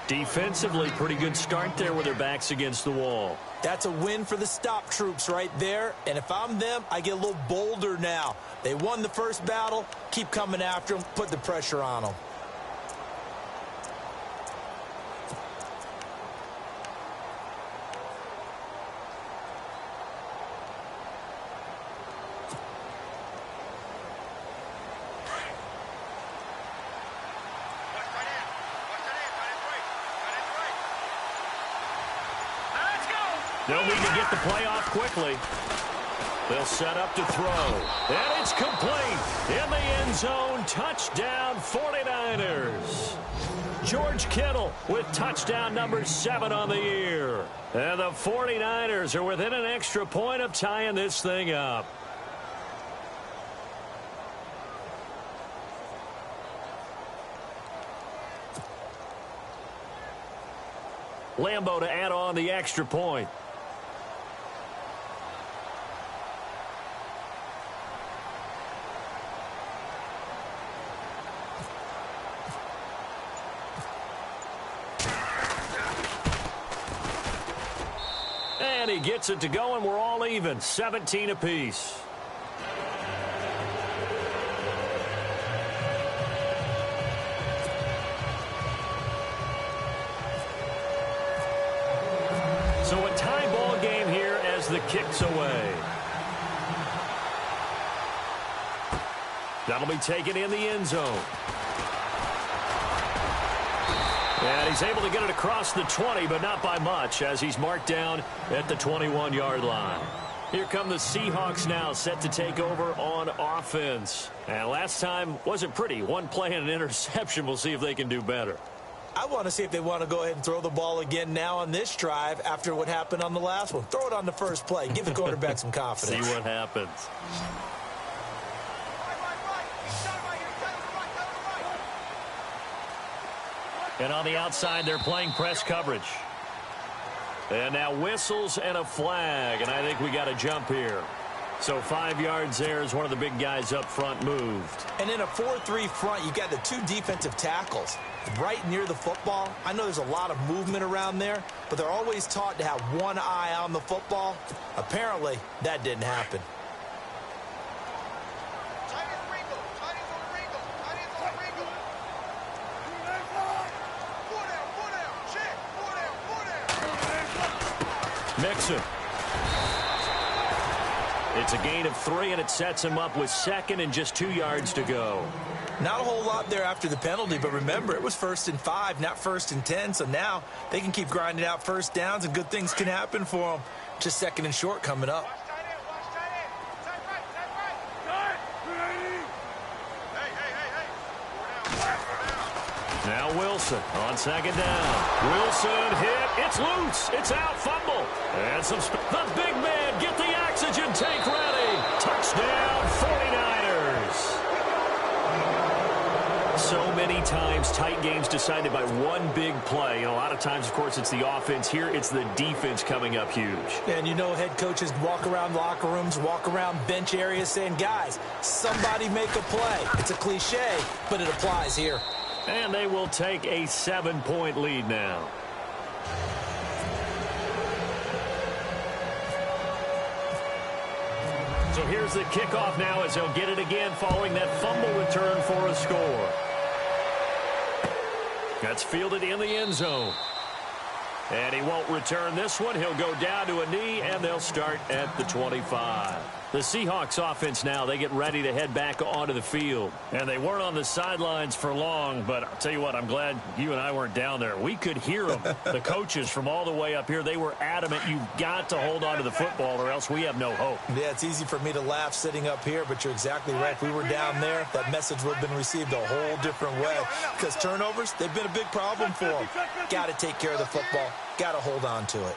Defensively, pretty good start there with their backs against the wall. That's a win for the stop troops right there. And if I'm them, I get a little bolder now. They won the first battle. Keep coming after them. Put the pressure on them. They'll need to get the play off quickly. They'll set up to throw. And it's complete. In the end zone, touchdown 49ers. George Kittle with touchdown number 7 on the year. And the 49ers are within an extra point of tying this thing up. Lambeau to add on the extra point. And he gets it to go, and we're all even, 17 apiece. So a tie ball game here as the kick's away. That'll be taken in the end zone. And he's able to get it across the 20, but not by much, as he's marked down at the 21-yard line. Here come the Seahawks now, set to take over on offense. And last time wasn't pretty. One play and an interception. We'll see if they can do better. I want to see if they want to go ahead and throw the ball again now on this drive after what happened on the last one. Throw it on the first play. Give the quarterback some confidence. See what happens. And on the outside, they're playing press coverage. And now whistles and a flag. And I think we got a jump here. So 5 yards there as one of the big guys up front moved. And in a 4-3 front, you got the 2 defensive tackles right near the football. I know there's a lot of movement around there, but they're always taught to have one eye on the football. Apparently, that didn't happen. Mixon. It's a gain of 3, and it sets him up with 2nd and just 2 yards to go. Not a whole lot there after the penalty, but remember, it was 1st and 5, not 1st and 10, so now they can keep grinding out first downs, and good things can happen for them. Just 2nd and short coming up. Now Wilson on 2nd down. Wilson hit. It's loose. It's out. Fumble. And the big man, get the oxygen tank ready. Touchdown 49ers. So many times tight games decided by one big play. And a lot of times, of course, it's the offense. Here, it's the defense coming up huge. And you know head coaches walk around locker rooms, walk around bench areas saying, guys, somebody make a play. It's a cliche, but it applies here. And they will take a 7-point lead now. So here's the kickoff now as they'll get it again following that fumble return for a score. That's fielded in the end zone. And he won't return this one. He'll go down to a knee, and they'll start at the 25. The Seahawks offense now, they get ready to head back onto the field. And they weren't on the sidelines for long, but I'll tell you what, I'm glad you and I weren't down there. We could hear them. The coaches from all the way up here, they were adamant, you've got to hold on to the football or else we have no hope. Yeah, it's easy for me to laugh sitting up here, but you're exactly right. If we were down there, that message would have been received a whole different way. Because turnovers, they've been a big problem for them. Got to take care of the football. Got to hold on to it.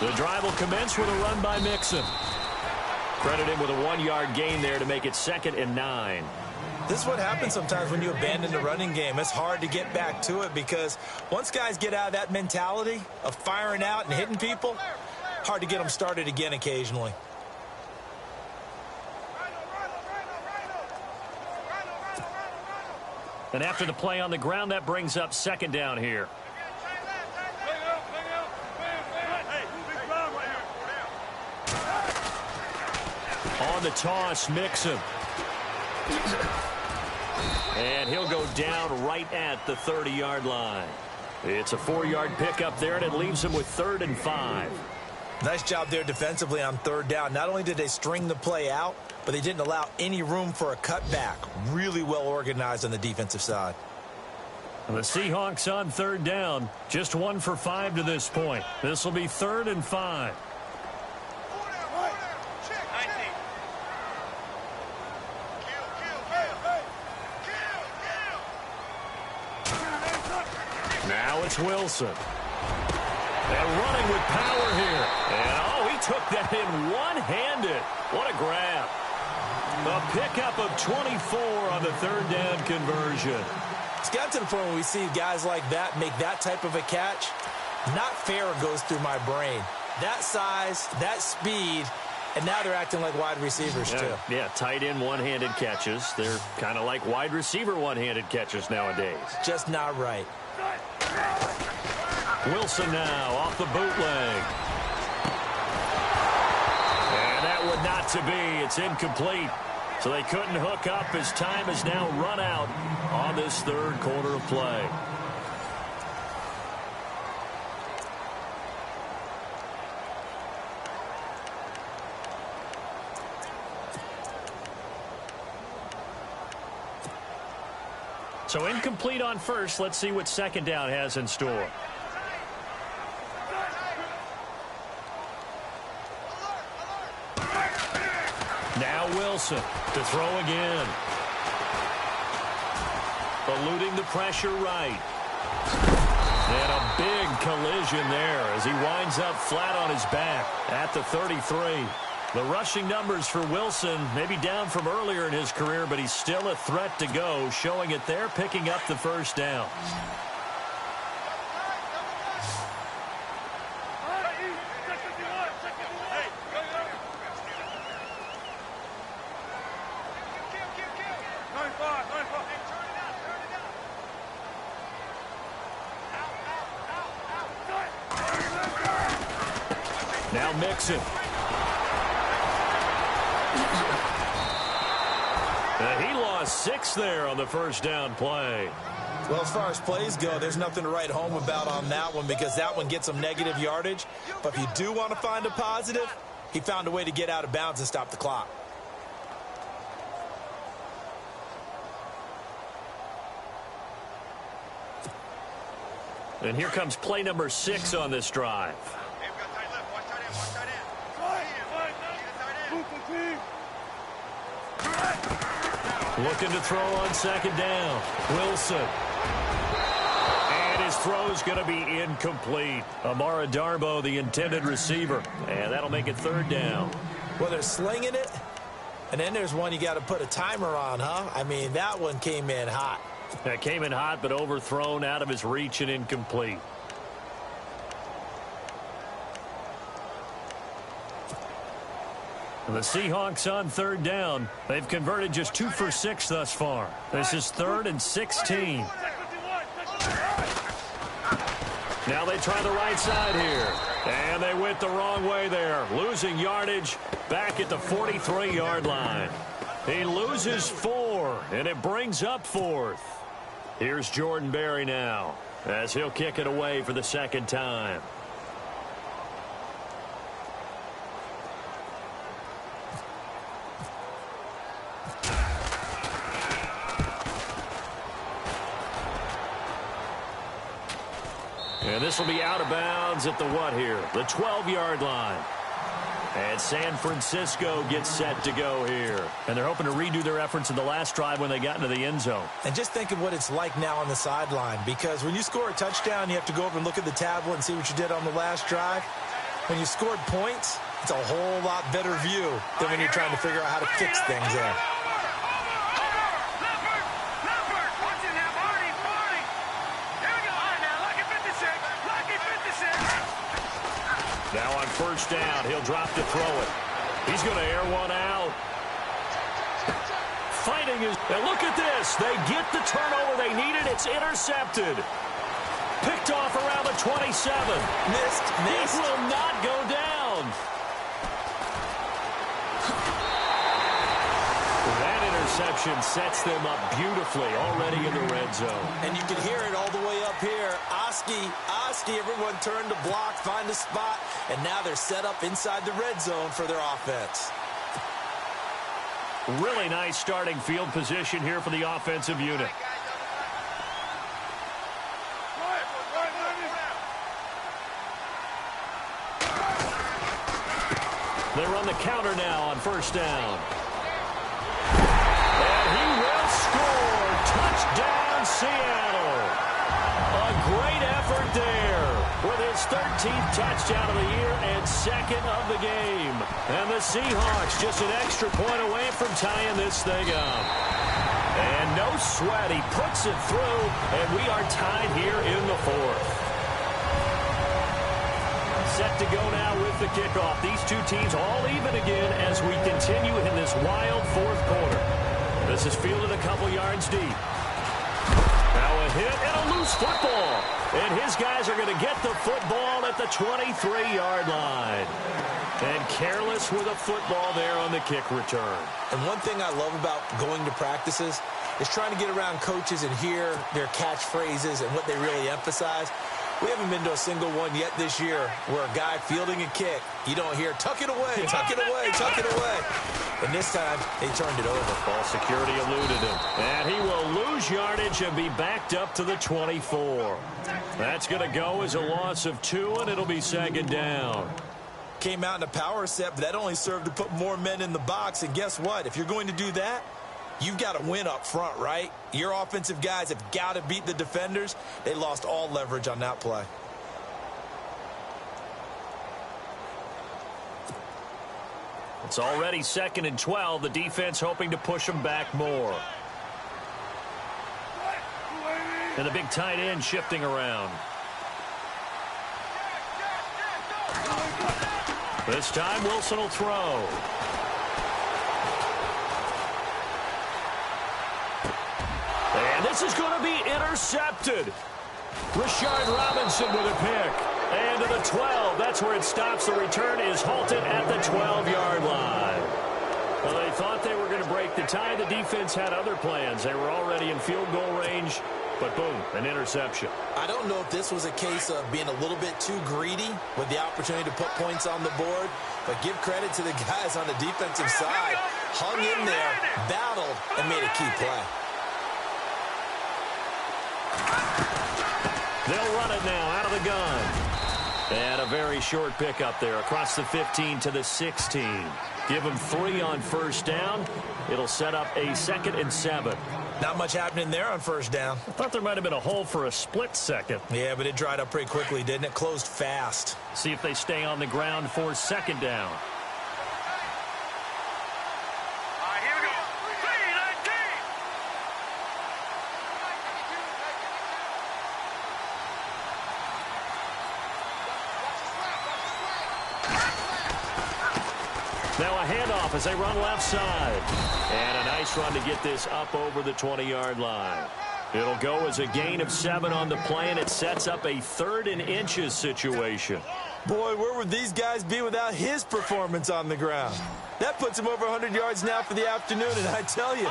The drive will commence with a run by Mixon. Credit him with a 1-yard gain there to make it 2nd and 9. This is what happens sometimes when you abandon the running game. It's hard to get back to it because once guys get out of that mentality of firing out and hitting people, hard to get them started again occasionally. And after the play on the ground, that brings up 2nd down here. On the toss, Mixon. And he'll go down right at the 30-yard line. It's a 4-yard pickup there, and it leaves him with 3rd and 5. Nice job there defensively on 3rd down. Not only did they string the play out, but they didn't allow any room for a cutback. Really well organized on the defensive side. The Seahawks on third down. Just 1 for 5 to this point. This will be 3rd and 5. Now it's Wilson. And running with power here. And, he took that in one-handed. What a grab. A pickup of 24 on the 3rd down conversion. It's got to the point where we see guys like that make that type of a catch. Not fair goes through my brain. That size, that speed, and now they're acting like wide receivers too. Yeah, tight end one-handed catches. They're kind of like wide receiver one-handed catches nowadays. Just not right. Wilson now off the bootleg. And that would not to be. It's incomplete. So they couldn't hook up as time has now run out on this 3rd quarter of play. So incomplete on first. Let's see what 2nd down has in store. Now Wilson to throw again. Eluding the pressure right. And a big collision there as he winds up flat on his back at the 33. The rushing numbers for Wilson maybe down from earlier in his career, but he's still a threat to go, showing it there, picking up the 1st down. Now Mixon. He lost 6 there on the 1st down play. Well, as far as plays go, there's nothing to write home about on that one because that one gets some negative yardage. But if you do want to find a positive, he found a way to get out of bounds and stop the clock. And here comes play number 6 on this drive. Looking to throw on 2nd down. Wilson. And his throw's going to be incomplete. Amara Darbo, the intended receiver. And that'll make it 3rd down. Well, they're slinging it. And then there's one you got to put a timer on, huh? I mean, that one came in hot. That came in hot, but overthrown, out of his reach and incomplete. The Seahawks on 3rd down. They've converted just 2 for 6 thus far. This is 3rd and 16. Now they try the right side here. And they went the wrong way there. Losing yardage back at the 43-yard line. He loses 4, and it brings up 4th. Here's Jordan Berry now as he'll kick it away for the 2nd time. And this will be out of bounds at the what here? The 12-yard line. And San Francisco gets set to go here. And they're hoping to redo their efforts in the last drive when they got into the end zone. And just think of what it's like now on the sideline. Because when you score a touchdown, you have to go over and look at the tablet and see what you did on the last drive. When you scored points, it's a whole lot better view than when you're trying to figure out how to fix things there. Now on 1st down, he'll drop to throw it. He's going to air one out. Fighting his... And look at this. They get the turnover they needed. It's intercepted. Picked off around the 27. Missed. This will not go down. That interception sets them up beautifully already in the red zone. And you can hear it all the way up here. Oski, everyone turned to block, find a spot, and now they're set up inside the red zone for their offense. Really nice starting field position here for the offensive unit. They run the counter now on first down. And he will score. Touchdown, Seattle. A great effort there with his 13th touchdown of the year and second of the game. And the Seahawks just an extra point away from tying this thing up. And no sweat. He puts it through, and we are tied here in the fourth. Set to go now with the kickoff. These two teams all even again as we continue in this wild fourth quarter. This is fielded a couple yards deep. Now a hit and a loose football. And his guys are going to get the football at the 23-yard line. And careless with a football there on the kick return. And one thing I love about going to practices is trying to get around coaches and hear their catchphrases and what they really emphasize. We haven't been to a single one yet this year where a guy fielding a kick, you don't hear, tuck it away, tuck it away, tuck it away. And this time, they turned it over. Ball security eluded him. And he will lose yardage and be backed up to the 24. That's going to go as a loss of 2, and it'll be second down. Came out in a power set, but that only served to put more men in the box. And guess what? If you're going to do that, you've got to win up front, right? Your offensive guys have got to beat the defenders. They lost all leverage on that play. It's already 2nd and 12. The defense hoping to push them back more. And the big tight end shifting around. This time Wilson will throw. And this is going to be intercepted. Rashard Robinson with a pick. And to the 12. That's where it stops. The return is halted at the 12-yard line. Well, they thought they were going to break the tie. The defense had other plans. They were already in field goal range. But boom, an interception. I don't know if this was a case of being a little bit too greedy with the opportunity to put points on the board. But give credit to the guys on the defensive side. Hung in there, battled, and made a key play. They'll run it now out of the gun. And a very short pickup there across the 15 to the 16. Give them 3 on first down. It'll set up a 2nd and 7. Not much happening there on first down. I thought there might have been a hole for a split second. Yeah, but it dried up pretty quickly, didn't it? Closed fast. See if they stay on the ground for 2nd down. Here we go. 3-19. Now a handoff as they run left side. And a nice run to get this up over the 20-yard line. It'll go as a gain of 7 on the play, and it sets up a 3rd and inches situation. Boy, where would these guys be without his performance on the ground? That puts him over 100 yards now for the afternoon, and I tell you,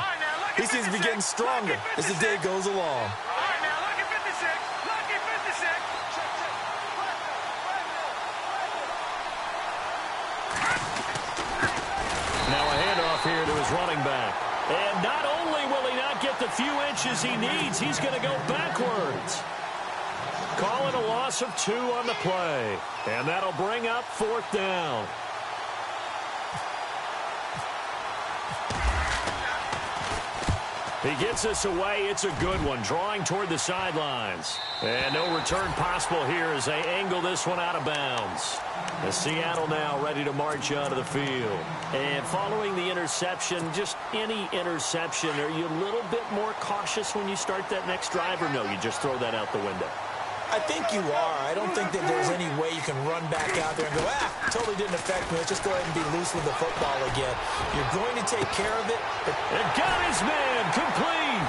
he seems to be getting stronger as the day goes along. All right, now look at 56. Look at 56. Now a handoff here to his running back. And not only will he not get the few inches he needs, he's going to go backwards. Calling a loss of 2 on the play. And that'll bring up 4th down. He gets us away. It's a good one. Drawing toward the sidelines. And no return possible here as they angle this one out of bounds. As Seattle now ready to march out of the field. And following the interception, just any interception, are you a little bit more cautious when you start that next drive, or no, you just throw that out the window? I think you are. I don't think that there's any way you can run back out there and go, totally didn't affect me. Let's just go ahead and be loose with the football again. You're going to take care of it. And got his man complete.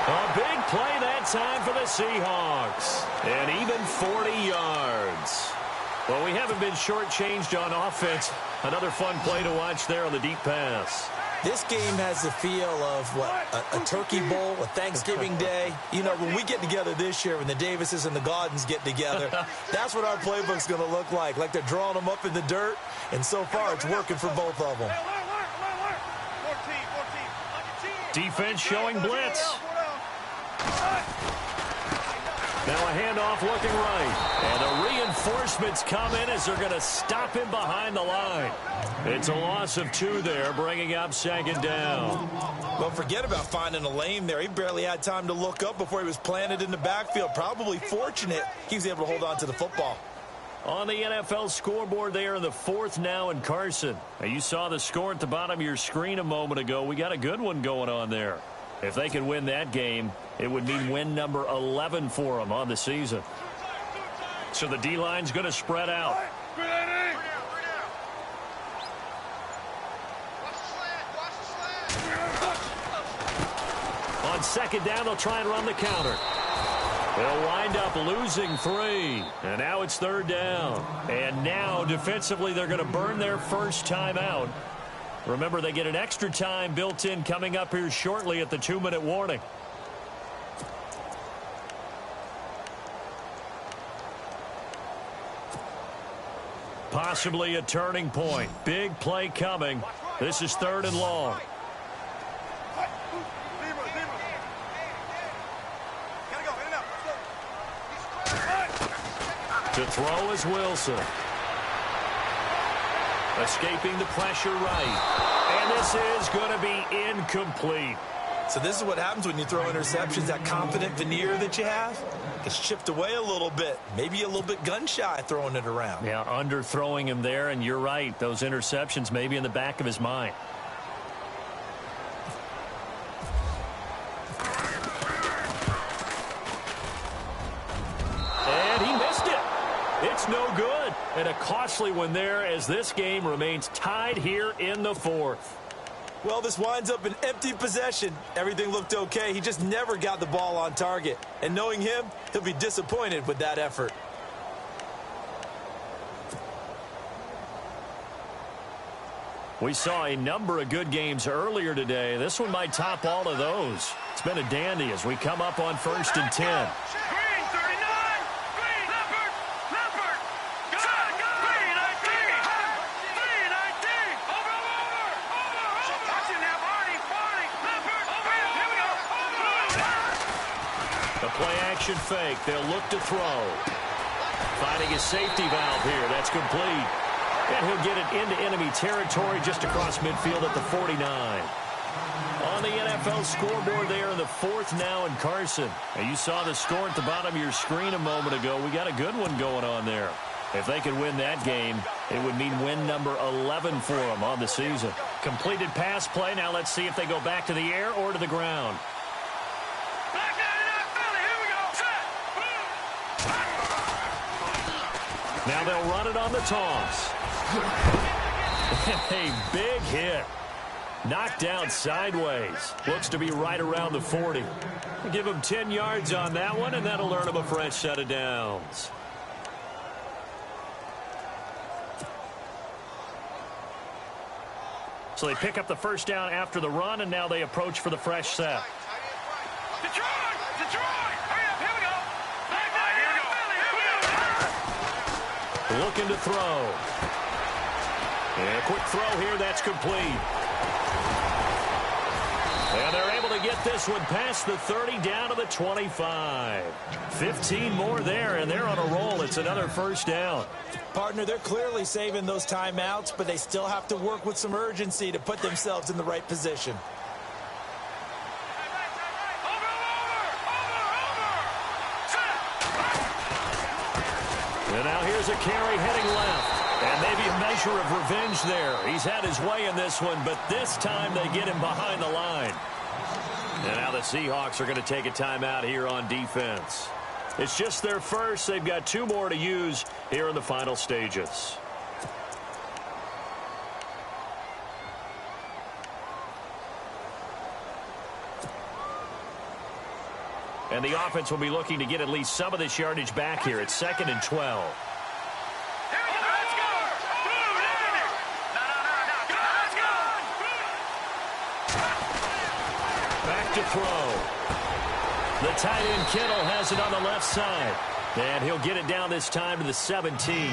A big play that time for the Seahawks. And even 40 yards. Well, we haven't been shortchanged on offense. Another fun play to watch there on the deep pass. This game has the feel of, a Turkey Bowl, a Thanksgiving Day. You know, when we get together this year, when the Davises and the Gaudens get together, that's what our playbook's going to look like they're drawing them up in the dirt, and so far it's working for both of them. Defense showing blitz. Now a handoff looking right. And the reinforcements come in as they're going to stop him behind the line. It's a loss of 2 there, bringing up second down. Well, forget about finding a lane there. He barely had time to look up before he was planted in the backfield. Probably fortunate he was able to hold on to the football. On the NFL scoreboard there in the 4th now in Carson. Now, you saw the score at the bottom of your screen a moment ago. We got a good one going on there. If they could win that game, it would mean win number 11 for them on the season. So the D-line's going to spread out. On second down, they'll try and run the counter. They'll wind up losing 3. And now it's 3rd down. And now, defensively, they're going to burn their first time out. Remember, they get an extra time built in coming up here shortly at the 2-minute warning. Possibly a turning point. Big play coming. This is 3rd and long. To throw is Wilson. Escaping the pressure right. And this is going to be incomplete. So this is what happens when you throw interceptions. That confident veneer that you have gets chipped away a little bit. Maybe a little bit gun-shy throwing it around. Yeah, underthrowing him there, and you're right. Those interceptions may be in the back of his mind. And he missed it. It's no good. And a costly one there as this game remains tied here in the 4th. Well, this winds up an empty possession. Everything looked okay. He just never got the ball on target. And knowing him, he'll be disappointed with that effort. We saw a number of good games earlier today. This one might top all of those. It's been a dandy as we come up on 1st and 10. Play-action fake. They'll look to throw. Finding his safety valve here. That's complete. And he'll get it into enemy territory just across midfield at the 49. On the NFL scoreboard there in the 4th now in Carson. Now, you saw the score at the bottom of your screen a moment ago. We got a good one going on there. If they could win that game, it would mean win number 11 for them on the season. Completed pass play. Now let's see if they go back to the air or to the ground. Now they'll run it on the toss. A big hit. Knocked down sideways. Looks to be right around the 40. Give him 10 yards on that one, and that'll earn him a fresh set of downs. So they pick up the first down after the run, and now they approach for the fresh set. Detroit! Hurry up, here we go! Looking to throw. And a quick throw here, that's complete. And they're able to get this one past the 30 down to the 25. 15 more there, and they're on a roll. It's another first down. Partner, they're clearly saving those timeouts, but they still have to work with some urgency to put themselves in the right position. And now here's a carry heading left. And maybe a measure of revenge there. He's had his way in this one, but this time they get him behind the line. And now the Seahawks are going to take a timeout here on defense. It's just their first. They've got 2 more to use here in the final stages. And the offense will be looking to get at least some of this yardage back here. It's 2nd and 12. Back to throw. The tight end Kittle has it on the left side. And he'll get it down this time to the 17.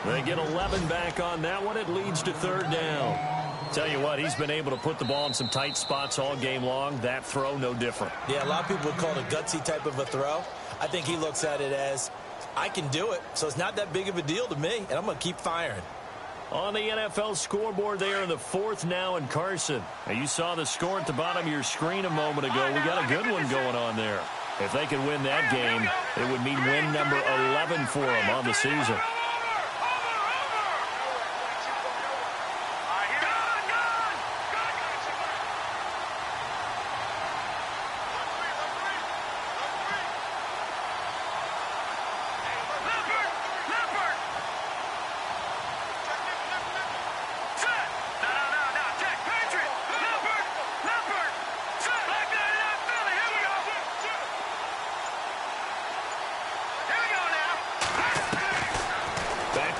They get 11 back on that one. It leads to 3rd down. Tell you what, he's been able to put the ball in some tight spots all game long. That throw, no different. Yeah, a lot of people would call it a gutsy type of a throw. I think he looks at it as, I can do it, so it's not that big of a deal to me, and I'm going to keep firing. On the NFL scoreboard there in the 4th now in Carson. Now, you saw the score at the bottom of your screen a moment ago. We got a good one going on there. If they can win that game, it would mean win number 11 for them on the season.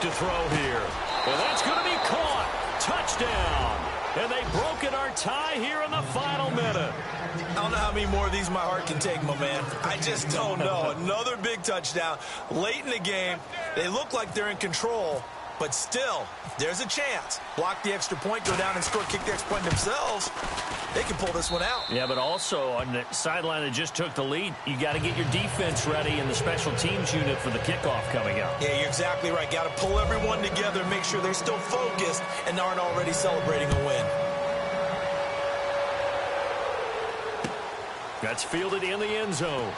To throw here. And that's going to be caught. Touchdown. And they've broken our tie here in the final minute. I don't know how many more of these my heart can take, my man. I just don't know. Another big touchdown. Late in the game, they look like they're in control, but still, there's a chance. Block the extra point, go down and score, kick the extra point themselves. They can pull this one out. Yeah, but also on the sideline that just took the lead, you got to get your defense ready in the special teams unit for the kickoff coming up. Yeah, you're exactly right. Got to pull everyone together and make sure they're still focused and aren't already celebrating a win. That's fielded in the end zone.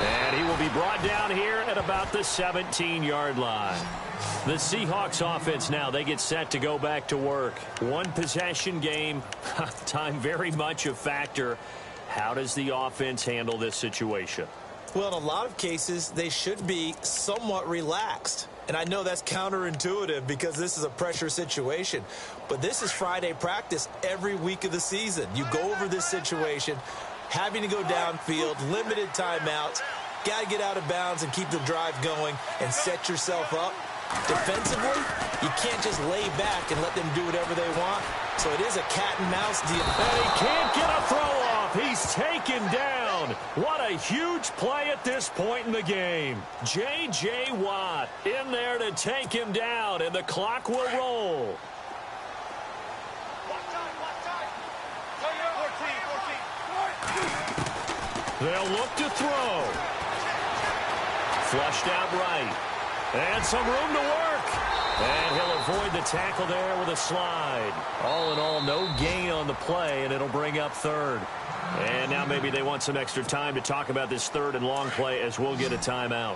And he will be brought down here at about the 17-yard line. The Seahawks offense now, they get set to go back to work. One possession game, time very much a factor. How does the offense handle this situation? Well, in a lot of cases, they should be somewhat relaxed. And I know that's counterintuitive because this is a pressure situation. But this is Friday practice every week of the season. You go over this situation, having to go downfield, limited timeouts, got to get out of bounds and keep the drive going and set yourself up. Defensively, you can't just lay back and let them do whatever they want. So it is a cat and mouse deal. And he can't get a throw off. He's taken down. What a huge play at this point in the game. J.J. Watt in there to take him down, and the clock will roll. They'll look to throw. Flushed out right. And some room to work. And he'll avoid the tackle there with a slide. All in all, no gain on the play, and it'll bring up third. And now maybe they want some extra time to talk about this third and long play as we'll get a timeout.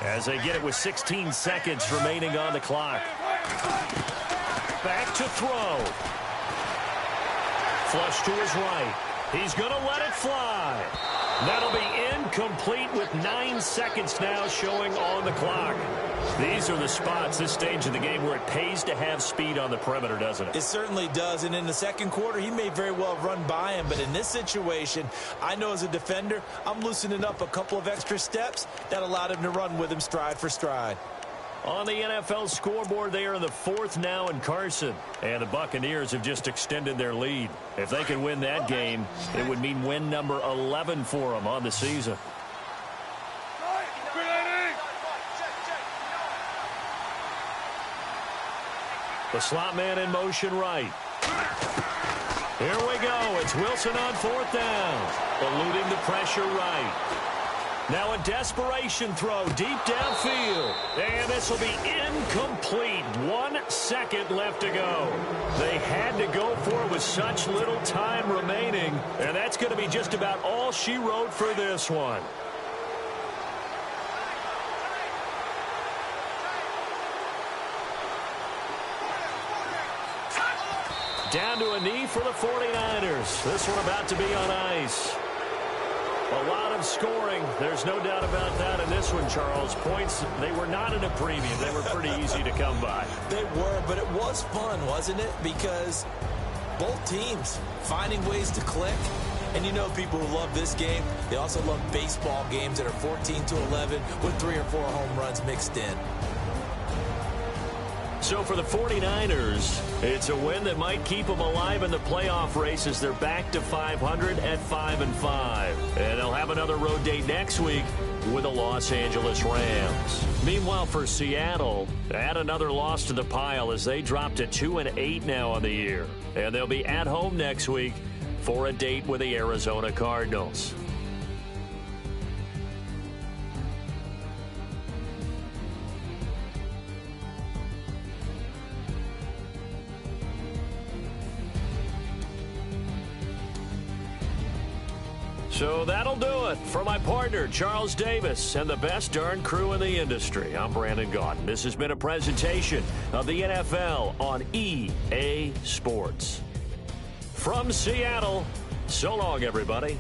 As they get it with 16 seconds remaining on the clock. Back to throw. Flush to his right. He's going to let it fly. That'll be incomplete with 9 seconds now showing on the clock. These are the spots, this stage of the game, where it pays to have speed on the perimeter, doesn't it? It certainly does. And in the second quarter, he may very well run by him. But in this situation, I know as a defender, I'm loosening up a couple of extra steps that allowed him to run with him stride for stride. On the NFL scoreboard, they are in the 4th now in Carson. And the Buccaneers have just extended their lead. If they can win that game, it would mean win number 11 for them on the season. The slot man in motion right. Here we go. It's Wilson on 4th down. Eluding the pressure right. Now a desperation throw deep downfield. And this will be incomplete. 1 second left to go. They had to go for it with such little time remaining. And that's going to be just about all she wrote for this one. Down to a knee for the 49ers. This one about to be on ice. A lot of scoring. There's no doubt about that in this one, Charles. Points, they were not in a premium. They were pretty easy to come by. They were, but it was fun, wasn't it? Because both teams finding ways to click. And you know people who love this game, they also love baseball games that are 14-11 with 3 or 4 home runs mixed in. So for the 49ers, it's a win that might keep them alive in the playoff race as they're back to 500 at 5-5. And they'll have another road date next week with the Los Angeles Rams. Meanwhile, for Seattle, add another loss to the pile as they drop to 2-8 now on the year. And they'll be at home next week for a date with the Arizona Cardinals. So that'll do it. For my partner, Charles Davis, and the best darn crew in the industry, I'm Brandon Gaudin. This has been a presentation of the NFL on EA Sports. From Seattle, so long, everybody.